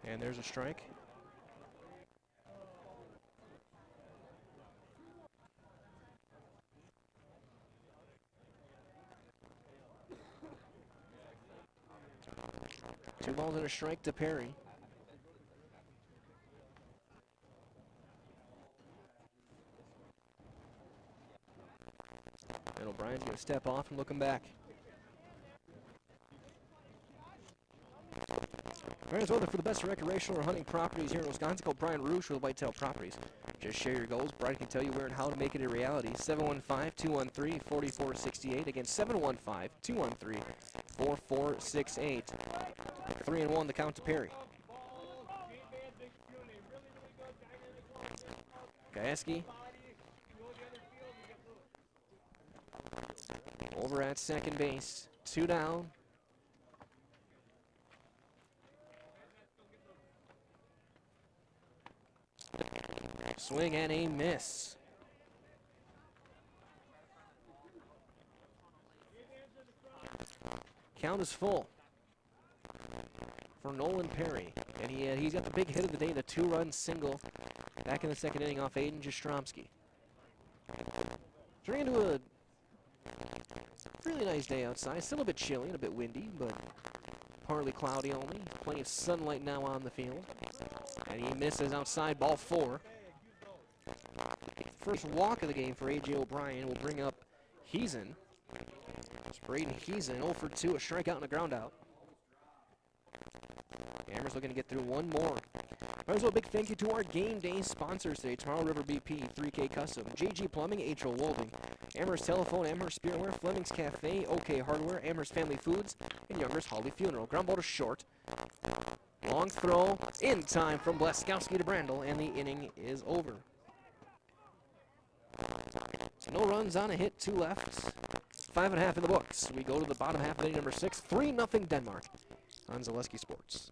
And there's a strike. Two balls and a strike to Perry. And O'Brien's going to step off and look him back. Friends, weather for the best recreational or hunting properties here in Wisconsin. Call Brian Roosh with Whitetail Properties. Just share your goals. Brian can tell you where and how to make it a reality. 715-213-4468. Again, 715-213-4468. 3-1 the count to Perry. Gayeski. Over at second base. 2 down. Swing and a miss. Count is full for Nolan Perry. And he's got the big hit of the day, the 2-run single back in the second inning off Aiden Jastrzomski. Turning into a really nice day outside. Still a bit chilly and a bit windy, but partly cloudy only. Plenty of sunlight now on the field. And he misses outside, ball 4. First walk of the game for A.J. O'Brien will bring up Heesen. It's Braden Heesen, 0 for 2, a strikeout and a ground out. Amherst looking to get through one more. Also, a big thank you to our game day sponsors today. Tomorrow River BP, 3K Custom, JG Plumbing, H.O. Welding, Amherst Telephone, Amherst Spearware, Fleming's Cafe, OK Hardware, Amherst Family Foods, and Younger's Holly Funeral. Ground ball to short. Long throw in time from Blaskowski to Brandel, and the inning is over. So no runs on a hit, 2 left. 5.5 in the books. We go to the bottom half of inning number 6. 3-0 Denmark on Zaleski Sports.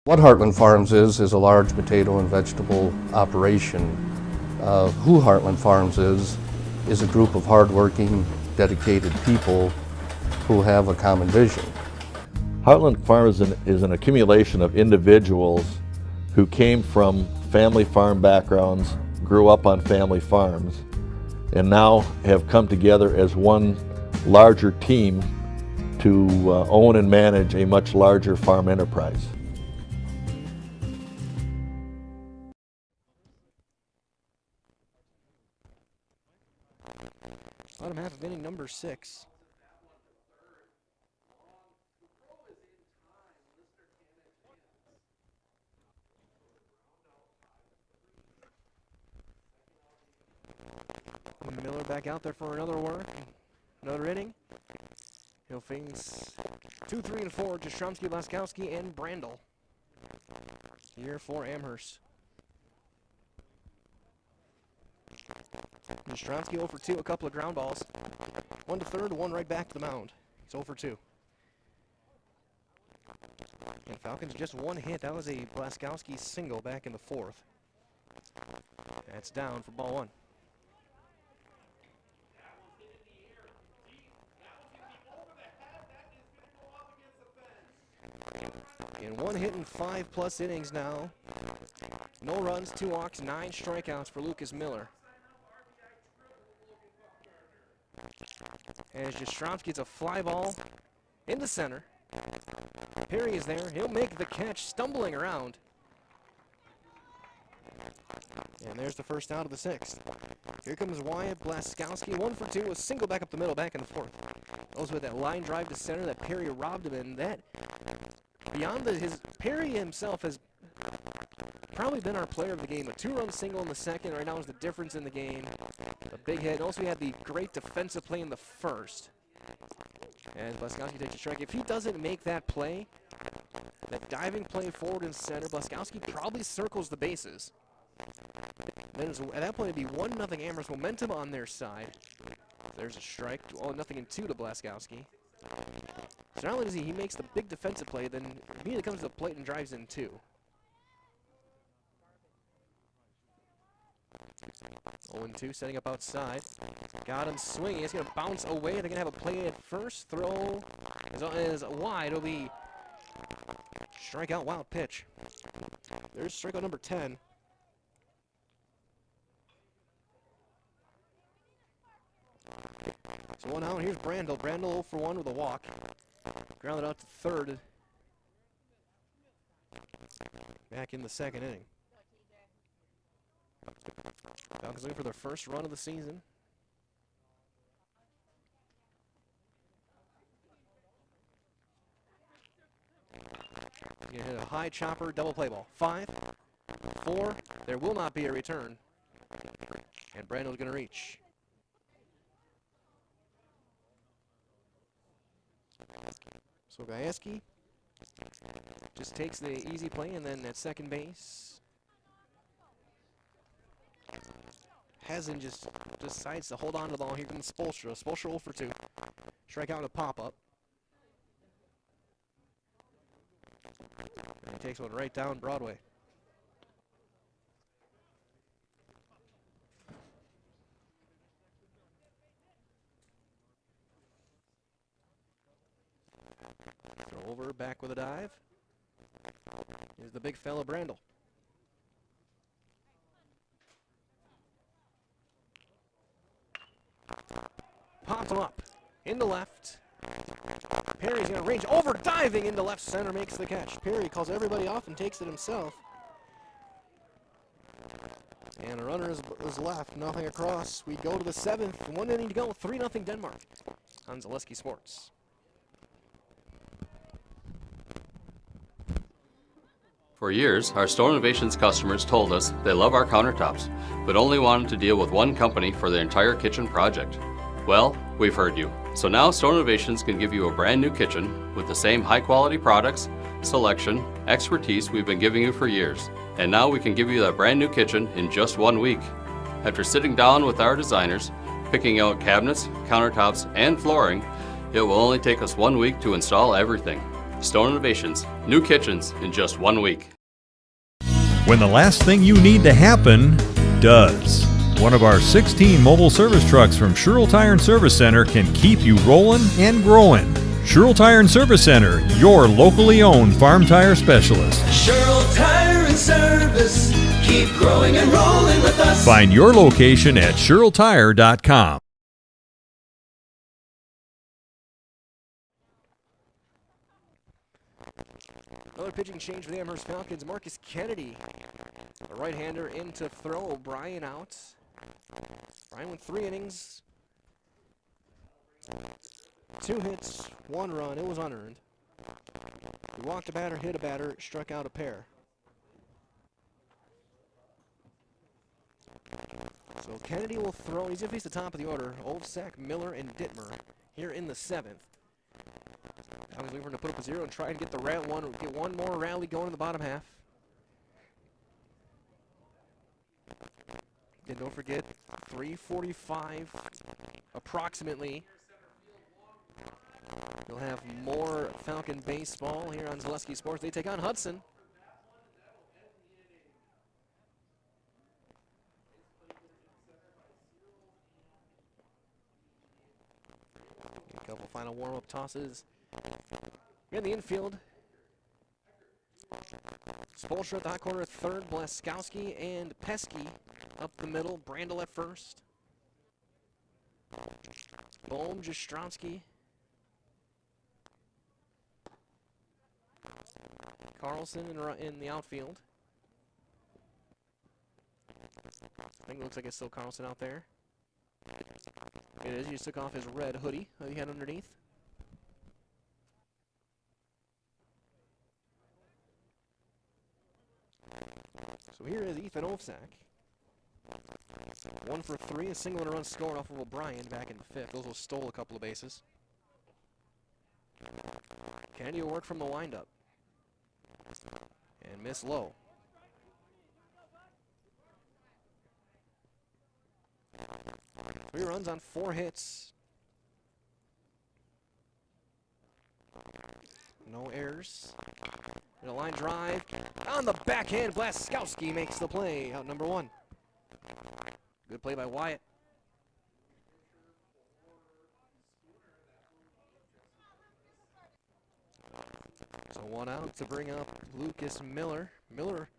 What Heartland Farms is a large potato and vegetable operation. Who Heartland Farms is a group of hardworking, dedicated people who have a common vision. Heartland Farms is an accumulation of individuals who came from family farm backgrounds, grew up on family farms, and now have come together as one larger team to own and manage a much larger farm enterprise. Bottom half of inning number 6. Miller back out there for another work. another inning. He'll face 2, 3, and 4, Jastrzemski, Blaskowski, and Brandel here for Amherst. Jastrzemski 0 for 2, a couple of ground balls. 1 to third, 1 right back to the mound. He's 0 for 2. And Falcons just 1 hit. That was a Blaskowski single back in the 4th. That's down for ball 1. In 1 hit and 5+ innings now. No runs, 2 walks, 9 strikeouts for Lucas Miller. As Jastrzemski gets a fly ball in the center. Perry is there. He'll make the catch, stumbling around. And there's the first out of the 6th. Here comes Wyatt Blaskowski, 1 for 2, a single back up the middle, back in the 4th. Goes with that line drive to center that Perry robbed him in. That, beyond Perry himself has probably been our player of the game. A 2-run single in the 2nd. Right now is the difference in the game. A big hit. Also, we had the great defensive play in the 1st. And Blaskowski takes a strike. If he doesn't make that play, that diving play forward and center, Blaskowski probably circles the bases. Then at that point, it'd be 1-0 Amherst, momentum on their side. There's a strike. Oh, 0-2 to Blaskowski. So not only does he makes the big defensive play, then immediately comes to the plate and drives in 2. 0-2, setting up outside. Got him swinging. He's going to bounce away. They're going to have a play at first. Throw is wide. It'll be strikeout, wild pitch. There's strikeout number 10. So 1 out. Here's Brandel. Brandel 0 for 1 with a walk. Grounded out to 3rd. Back in the 2nd inning. Falcons looking for their first run of the season. Gonna hit a high chopper, double play ball. 5, 4, there will not be a return. And Brandel's gonna reach. So Gajewski just takes the easy play, and then at second base, Hazen just decides to hold on to the ball. Here comes Spolstra. Spolstra 0 for 2. Strikeout and a pop-up. And he takes one right down Broadway. Throw over, back with a dive. Here's the big fella, Brandel. Pops him up into left. Perry's going to range over, diving into left center, makes the catch. Perry calls everybody off and takes it himself. And a runner is left, nothing across. We go to the 7th, 1 inning to go, 3-0 Denmark on Zaleski Sports. For years, our Store Innovations customers told us they love our countertops, but only wanted to deal with one company for their entire kitchen project. Well, we've heard you. So now Store Innovations can give you a brand new kitchen with the same high quality products, selection, expertise we've been giving you for years. And now we can give you that brand new kitchen in just 1 week. After sitting down with our designers, picking out cabinets, countertops, and flooring, it will only take us 1 week to install everything. Store Innovations, new kitchens in just 1 week. When the last thing you need to happen does. One of our 16 mobile service trucks from Sherrill Tire and Service Center can keep you rolling and growing. Sherrill Tire and Service Center, your locally owned farm tire specialist. Sherrill Tire and Service, keep growing and rolling with us. Find your location at SherrillTire.com. Another pitching change for the Amherst Falcons. Marcus Kennedy, a right-hander, in to throw. O'Brien out. Bryan went 3 innings, 2 hits, 1 run. It was unearned. He walked a batter, hit a batter, struck out a pair. So Kennedy will throw. He's going to face the top of the order. Olsak, Miller, and Dittmer here in the 7th. Now he's looking to put up a 0 and try and get get one more rally going in the bottom half. And don't forget, 3:45 approximately. You'll have more Falcon baseball here on Zaleski Sports. They take on Hudson. A couple final warm-up tosses. In the infield, Spolstra at the hot corner at third, Blaskowski and Pesky up the middle, Brandel at first. Bohm, Jastrzomski. Carlson in the outfield. I think it looks like it's still Carlson out there. It is. He just took off his red hoodie that he had underneath. So here is Ethan Olsak. 1 for 3, a single and a run scored off of O'Brien back in the 5th. Those will stole a couple of bases. Kennedy will work from the windup. And miss low. Three runs on 4 hits. No errors. And a line drive. On the backhand, Blaskowski makes the play. Out number 1. Good play by Wyatt. So 1 out to bring up Lucas Miller. Miller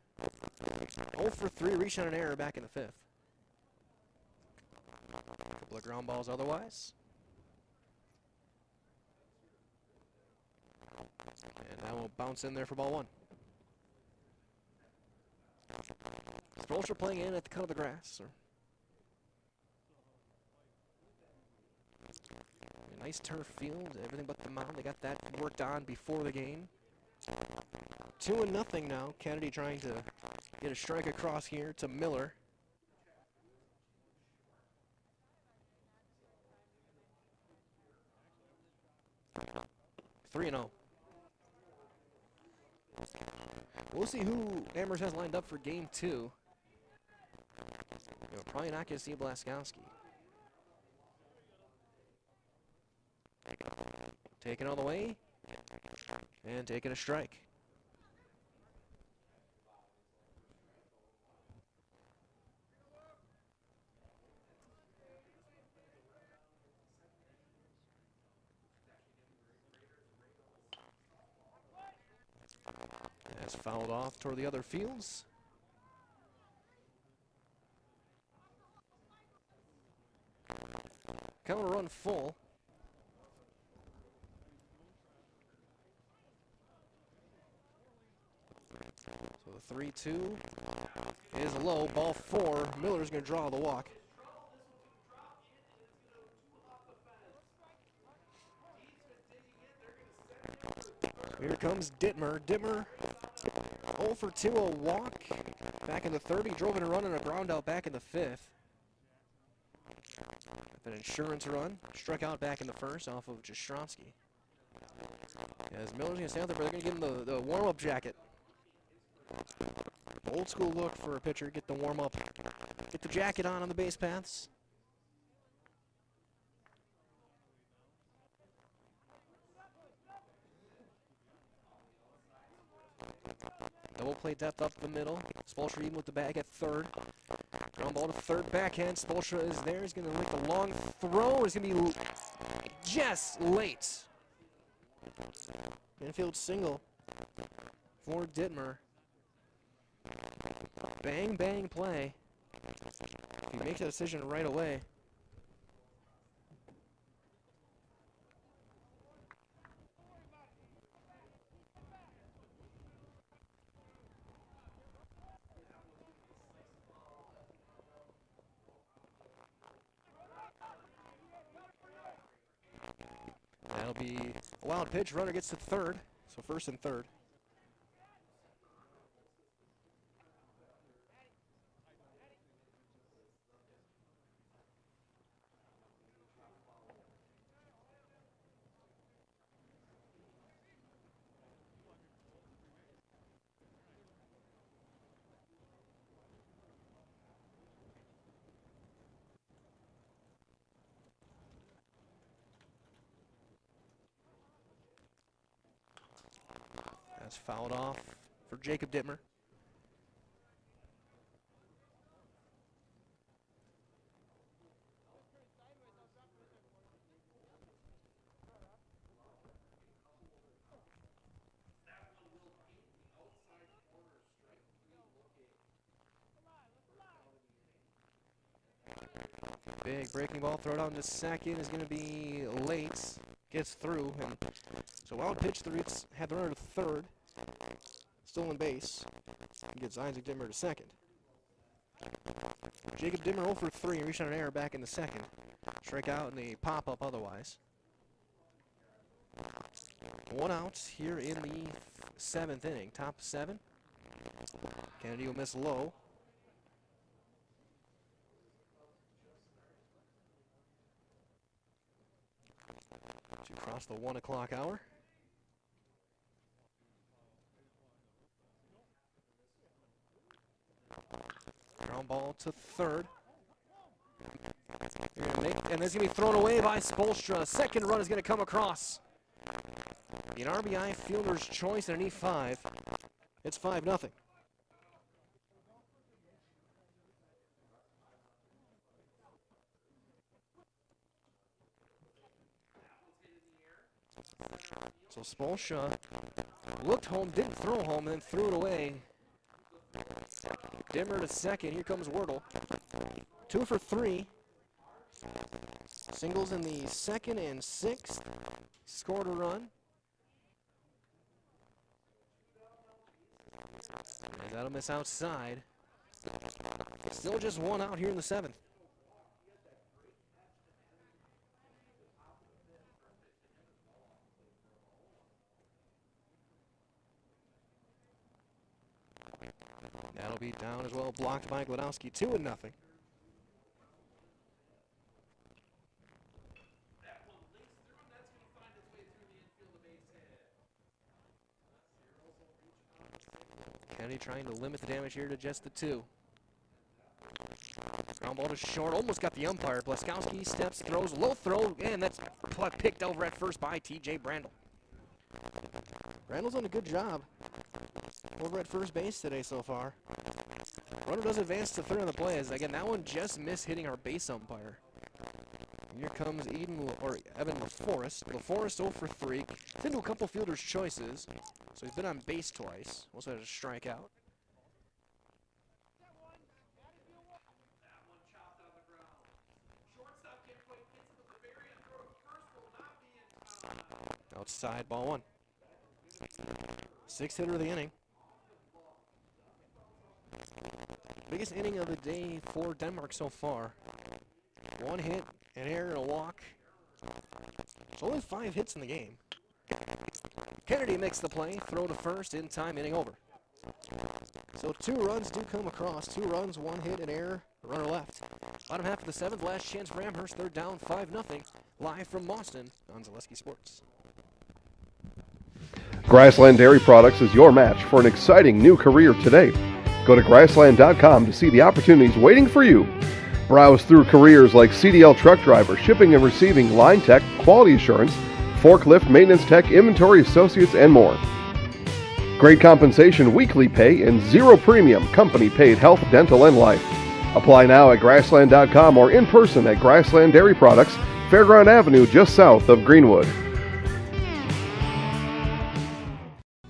0 for 3, reached on an error back in the 5th. Couple of ground balls otherwise. And that will bounce in there for ball 1. Spolstra playing in at the cut of the grass. A nice turf field, everything but the mound. They got that worked on before the game. 2-0 now. Kennedy trying to get a strike across here to Miller. 3-0. We'll see who Amherst has lined up for game 2. We're probably not going to see Blaskowski. Taking all the way. And taking a strike. That's fouled off toward the other fields. Count a run full. So the 3-2 is low. Ball 4. Miller's going to draw the walk. Here comes Dittmer. Dittmer 0 for 2, a walk. Back in the 3rd, he drove in a run and a ground out back in the 5th. An insurance run. Struck out back in the 1st off of Jastrzomski. As Miller's going to stay out there, but they're going to give him the warm-up jacket. Old school look for a pitcher. Get the warm-up. Get the jacket on the base paths. Double play depth up the middle. Spolstra even with the bag at 3rd. Ground ball to 3rd, backhand. Spolstra is there. He's going to make a long throw. It's going to be just late. Infield single for Dittmer. Bang, bang play. He makes a decision right away. That'll be a wild pitch. Runner gets to 3rd. So 1st and 3rd. That's fouled off for Jacob Dittmer. Big breaking ball, throw it out into second is going to be late. Gets through, and so wild pitch, the Roots had the runner to third. Stolen base. He gets Isaac Dittmer to second. Jacob Dittmer 0 for 3, reached on an error back in the second. Strikeout and a pop-up otherwise. 1 out here in the 7th inning. Top 7. Kennedy will miss low. To cross the 1 o'clock hour. Ground ball to third. And this is going to be thrown away by Spolstra. Second run is going to come across. An RBI fielder's choice and an E5. It's 5-0. So Spolstra looked home, didn't throw home, and then threw it away. Dittmer to second. Here comes Wordle. 2 for 3. Singles in the 2nd and 6th. Scored a run. And that'll miss outside. Still just 1 out here in the 7th. That'll be down as well, blocked by Gladowski, 2-0. Kennedy trying to limit the damage here to just the 2. Ground ball to short, almost got the umpire. Blaskowski steps, throws, low throw, and that's picked over at first by TJ Brandel. Brandle's done a good job over at first base today so far. Runner does advance to third on the play, as again that one just missed hitting our base umpire. Here comes Evan LaForest. LaForest 0 for 3. He's into a couple fielders' choices, so he's been on base twice. Also had a strikeout. Outside, ball 1. 6th hitter of the inning. Biggest inning of the day for Denmark so far. 1 hit, an error, and a walk. It's only 5 hits in the game. Kennedy makes the play, throw to first, in time, inning over. So 2 runs do come across. 2 runs, 1 hit, an error, a runner left. Bottom half of the 7th, last chance for Amherst. They're down 5-0. Live from Boston on Zaleski Sports. Grassland Dairy Products is your match for an exciting new career today. Go to grassland.com to see the opportunities waiting for you. Browse through careers like CDL truck driver, shipping and receiving, line tech, quality assurance, forklift, maintenance tech, inventory associates, and more. Great compensation, weekly pay, and 0 premium, company paid health, dental, and life. Apply now at grassland.com or in person at Grassland Dairy Products, Fairground Avenue, just south of Greenwood.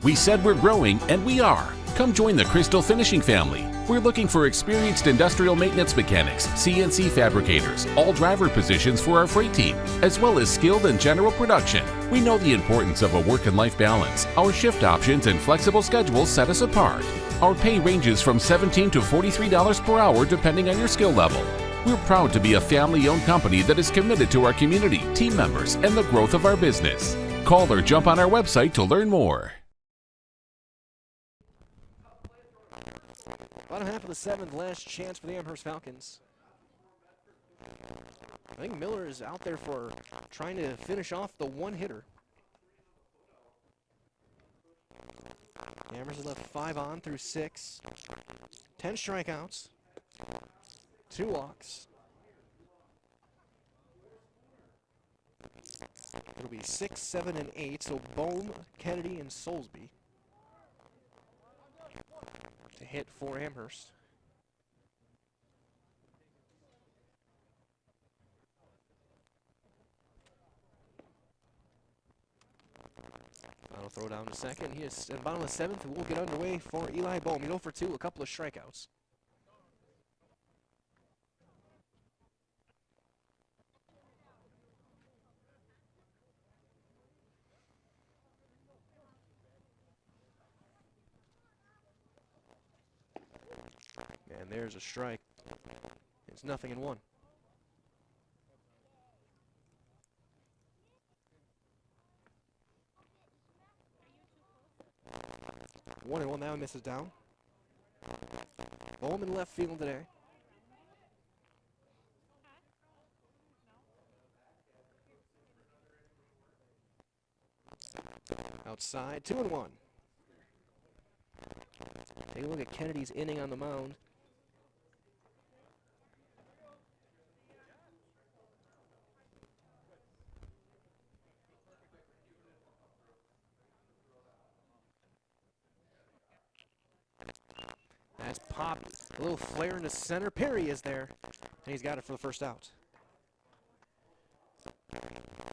We said we're growing, and we are. Come join the Crystal Finishing family. We're looking for experienced industrial maintenance mechanics, CNC fabricators, all driver positions for our freight team, as well as skilled and general production. We know the importance of a work and life balance. Our shift options and flexible schedules set us apart. Our pay ranges from $17 to $43 per hour depending on your skill level. We're proud to be a family-owned company that is committed to our community, team members, and the growth of our business. Call or jump on our website to learn more. Bottom half of the 7th, last chance for the Amherst Falcons. I think Miller is out there for trying to finish off the 1-hitter. Amherst has left 5 on through 6. 10 strikeouts. 2 walks. It'll be 6, 7, and 8. So Bohm, Kennedy, and Soulsby. to hit for Amherst. Final throw down to second. He is at the bottom of the seventh. We'll get underway for Eli Bohm. 0 for 2, a couple of strikeouts. And there's a strike. It's 0-1. 1-1 now, misses down. Bohm in left field today. Outside, 2-1. Take a look at Kennedy's inning on the mound. That's popped. A little flare into center. Perry is there. And he's got it for the first out.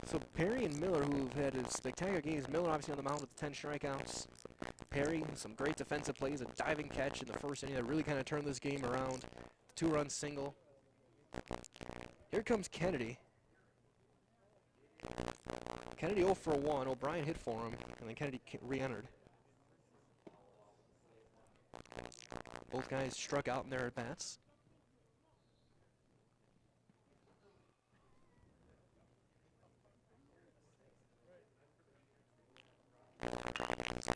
So Perry and Miller, who've had spectacular games. Miller obviously on the mound with 10 strikeouts. Perry, some great defensive plays, a diving catch in the first inning that really kind of turned this game around. 2-run single. Here comes Kennedy. Kennedy 0 for 1. O'Brien hit for him, and then Kennedy re-entered. Both guys struck out in their at-bats.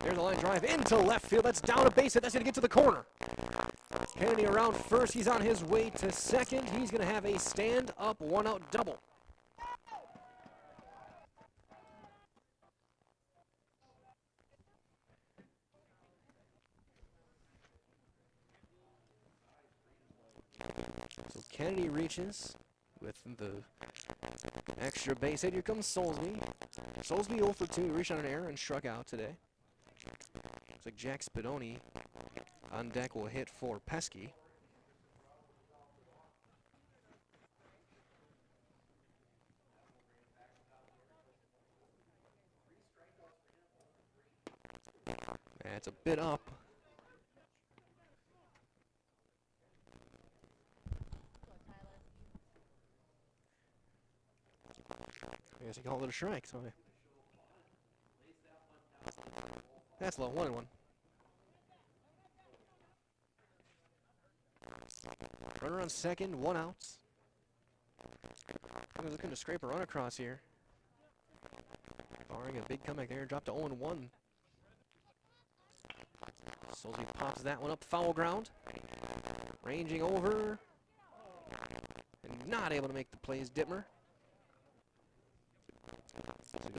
There's a line drive into left field. That's down a base hit. That's going to get to the corner. Kennedy around first. He's on his way to second. He's going to have a stand-up one-out double. So Kennedy reaches with the extra base hit. Here comes Soulsby. Soulsby 0 for 2. He reached on an error and struck out today. Looks like Jack Spadoni on deck will hit for Pesky. That's a bit up. I guess he called it a strike, so that's low, 1-1. Runner on second, 1 out. He's looking to scrape a run across here. Barring a big comeback there, dropped to 0-1. Soulsby pops that one up, foul ground. Ranging over. And not able to make the plays, Dittmer.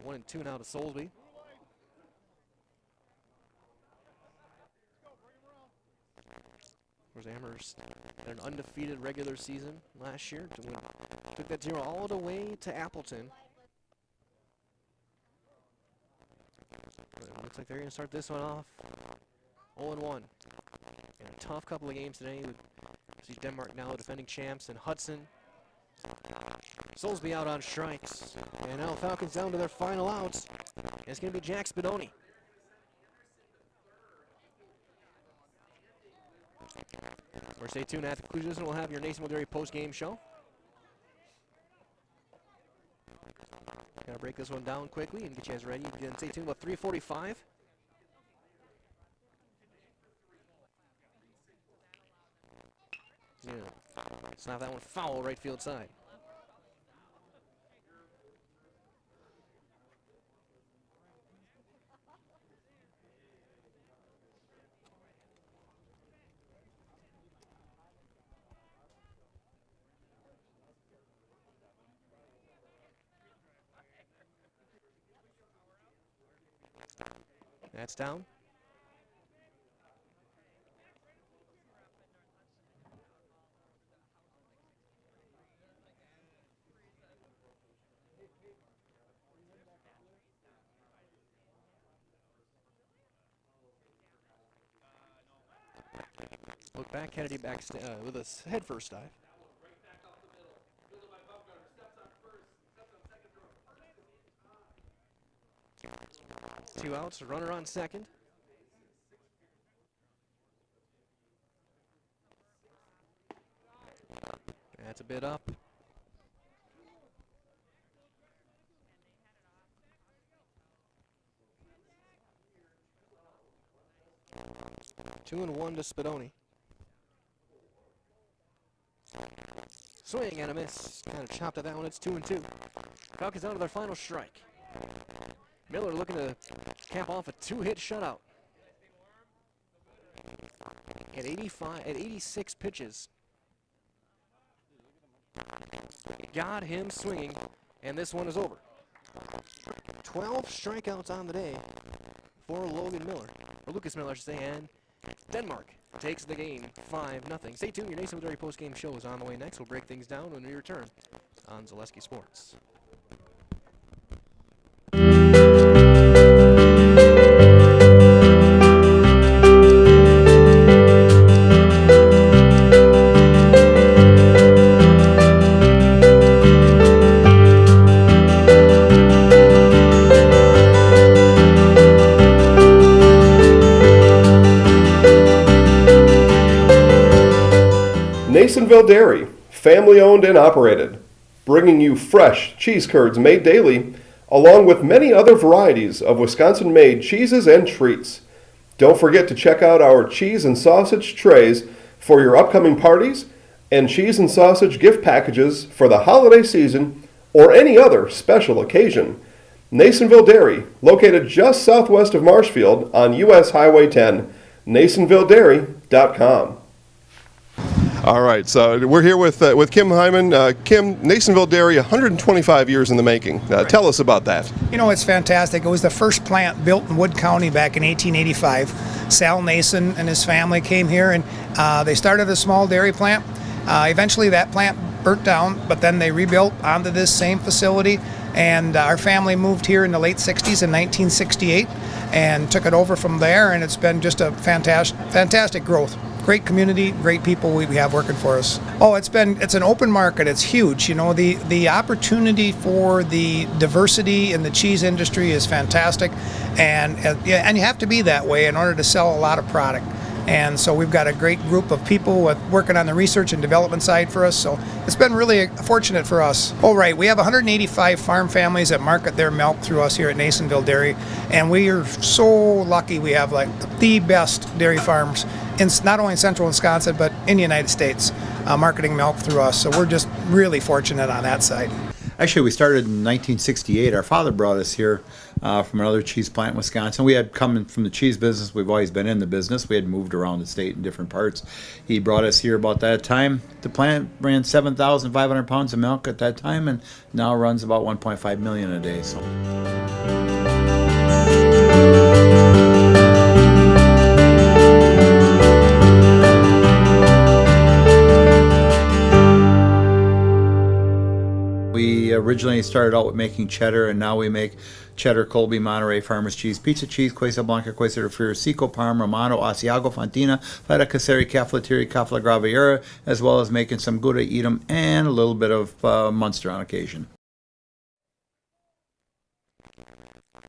1-2 now to Soulsby. Of course, Amherst had an undefeated regular season last year. Took that 0 all the way to Appleton. But it looks like they're going to start this one off 0-1. And a tough couple of games today. See Denmark now defending champs, and Hudson. Soulsby out on strikes. And now Falcons down to their final outs. It's going to be Jack Spadoni. Or stay tuned. At the conclusion, we'll have your Nason Dairy post-game show. Gotta break this one down quickly and get you guys ready. Again, stay tuned. About 3:45. Yeah. Slap that one foul right field side. That's down. Look back, Kennedy back with a head first dive. Two outs, runner on second. That's a bit up. Two and one to Spadoni. Swing and a miss. Kind of chopped at that one. It's 2-2. Falcons down to their final strike. Miller looking to cap off a two-hit shutout. At 86 pitches. Got him swinging, and this one is over. 12 strikeouts on the day for Logan Miller, or Lucas Miller, I should say, and Denmark takes the game 5-0. Stay tuned. Your Nason Dairy post-game show is on the way next. We'll break things down when we return on Zaleski Sports. Nasonville Dairy, family owned and operated, bringing you fresh cheese curds made daily, along with many other varieties of Wisconsin-made cheeses and treats. Don't forget to check out our cheese and sausage trays for your upcoming parties and cheese and sausage gift packages for the holiday season or any other special occasion. Nasonville Dairy, located just southwest of Marshfield on US Highway 10, NasonvilleDairy.com. All right, so we're here with Kim Hyman. Kim, Nasonville Dairy, 125 years in the making. Tell us about that. You know, it's fantastic. It was the first plant built in Wood County back in 1885. Sal Nason and his family came here, and they started a small dairy plant. Eventually that plant burnt down, but then they rebuilt onto this same facility, and our family moved here in the late 60s in 1968 and took it over from there, and it's been just a fantastic growth. Great community, great people we have working for us. Oh, it's an open market. It's huge. You know, the opportunity for the diversity in the cheese industry is fantastic, and you have to be that way in order to sell a lot of product. And so we've got a great group of people working on the research and development side for us. So it's been really fortunate for us. Oh, right. We have 185 farm families that market their milk through us here at Nasonville Dairy. And we are so lucky we have like the best dairy farms in not only in central Wisconsin, but in the United States, marketing milk through us. So we're just really fortunate on that side. Actually, we started in 1968. Our father brought us here from another cheese plant in Wisconsin. We had come from the cheese business. We've always been in the business. We had moved around the state in different parts. He brought us here about that time. The plant ran 7,500 pounds of milk at that time, and now runs about 1.5 million a day. So. We originally started out with making cheddar, and now we make cheddar, Colby, Monterey, Farmers cheese, pizza cheese, Quesa Blanca, Quesa de Friar, Seco, Parma, Romano, Asiago, Fontina, Feta Caseri, Caflateri, Cafla Graviera, as well as making some Gouda Edam and a little bit of Munster on occasion.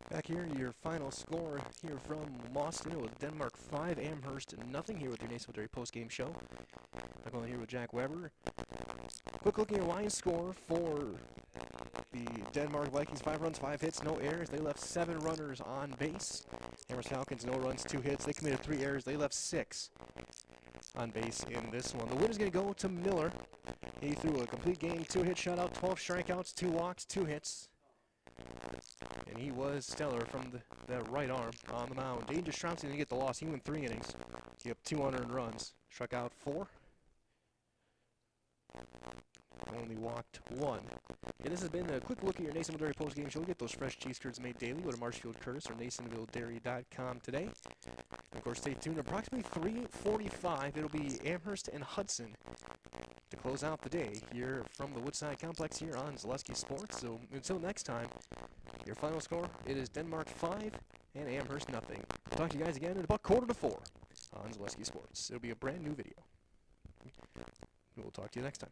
Back here, your final score here from Boston with Denmark 5, Amherst 0 here with your Nasonville Dairy post-game show. I'm going here with Jack Weber. Quick look at your line score for the Denmark Vikings. 5 runs, 5 hits, no errors. They left 7 runners on base. Amherst Falcons, no runs, 2 hits. They committed 3 errors. They left 6 on base in this one. The win is going to go to Miller. He threw a complete game, 2-hit shutout, 12 strikeouts, 2 walks, 2 hits. And he was stellar from the right arm on the mound. Danger Stromsky didn't get the loss. He went 3 innings. He up 200 runs. Struck out 4. Only walked 1. And this has been a quick look at your Nasonville Dairy post-game show. Get those fresh cheese curds made daily. Go to Marshfield Curtis or NasonvilleDairy.com today. Of course, stay tuned. Approximately 3:45, it'll be Amherst and Hudson to close out the day here from the Woodside Complex here on Zaleski Sports. So until next time, your final score, it is Denmark 5 and Amherst 0. Talk to you guys again in about 3:45. on Zaleski Sports. It'll be a brand new video. We'll talk to you next time.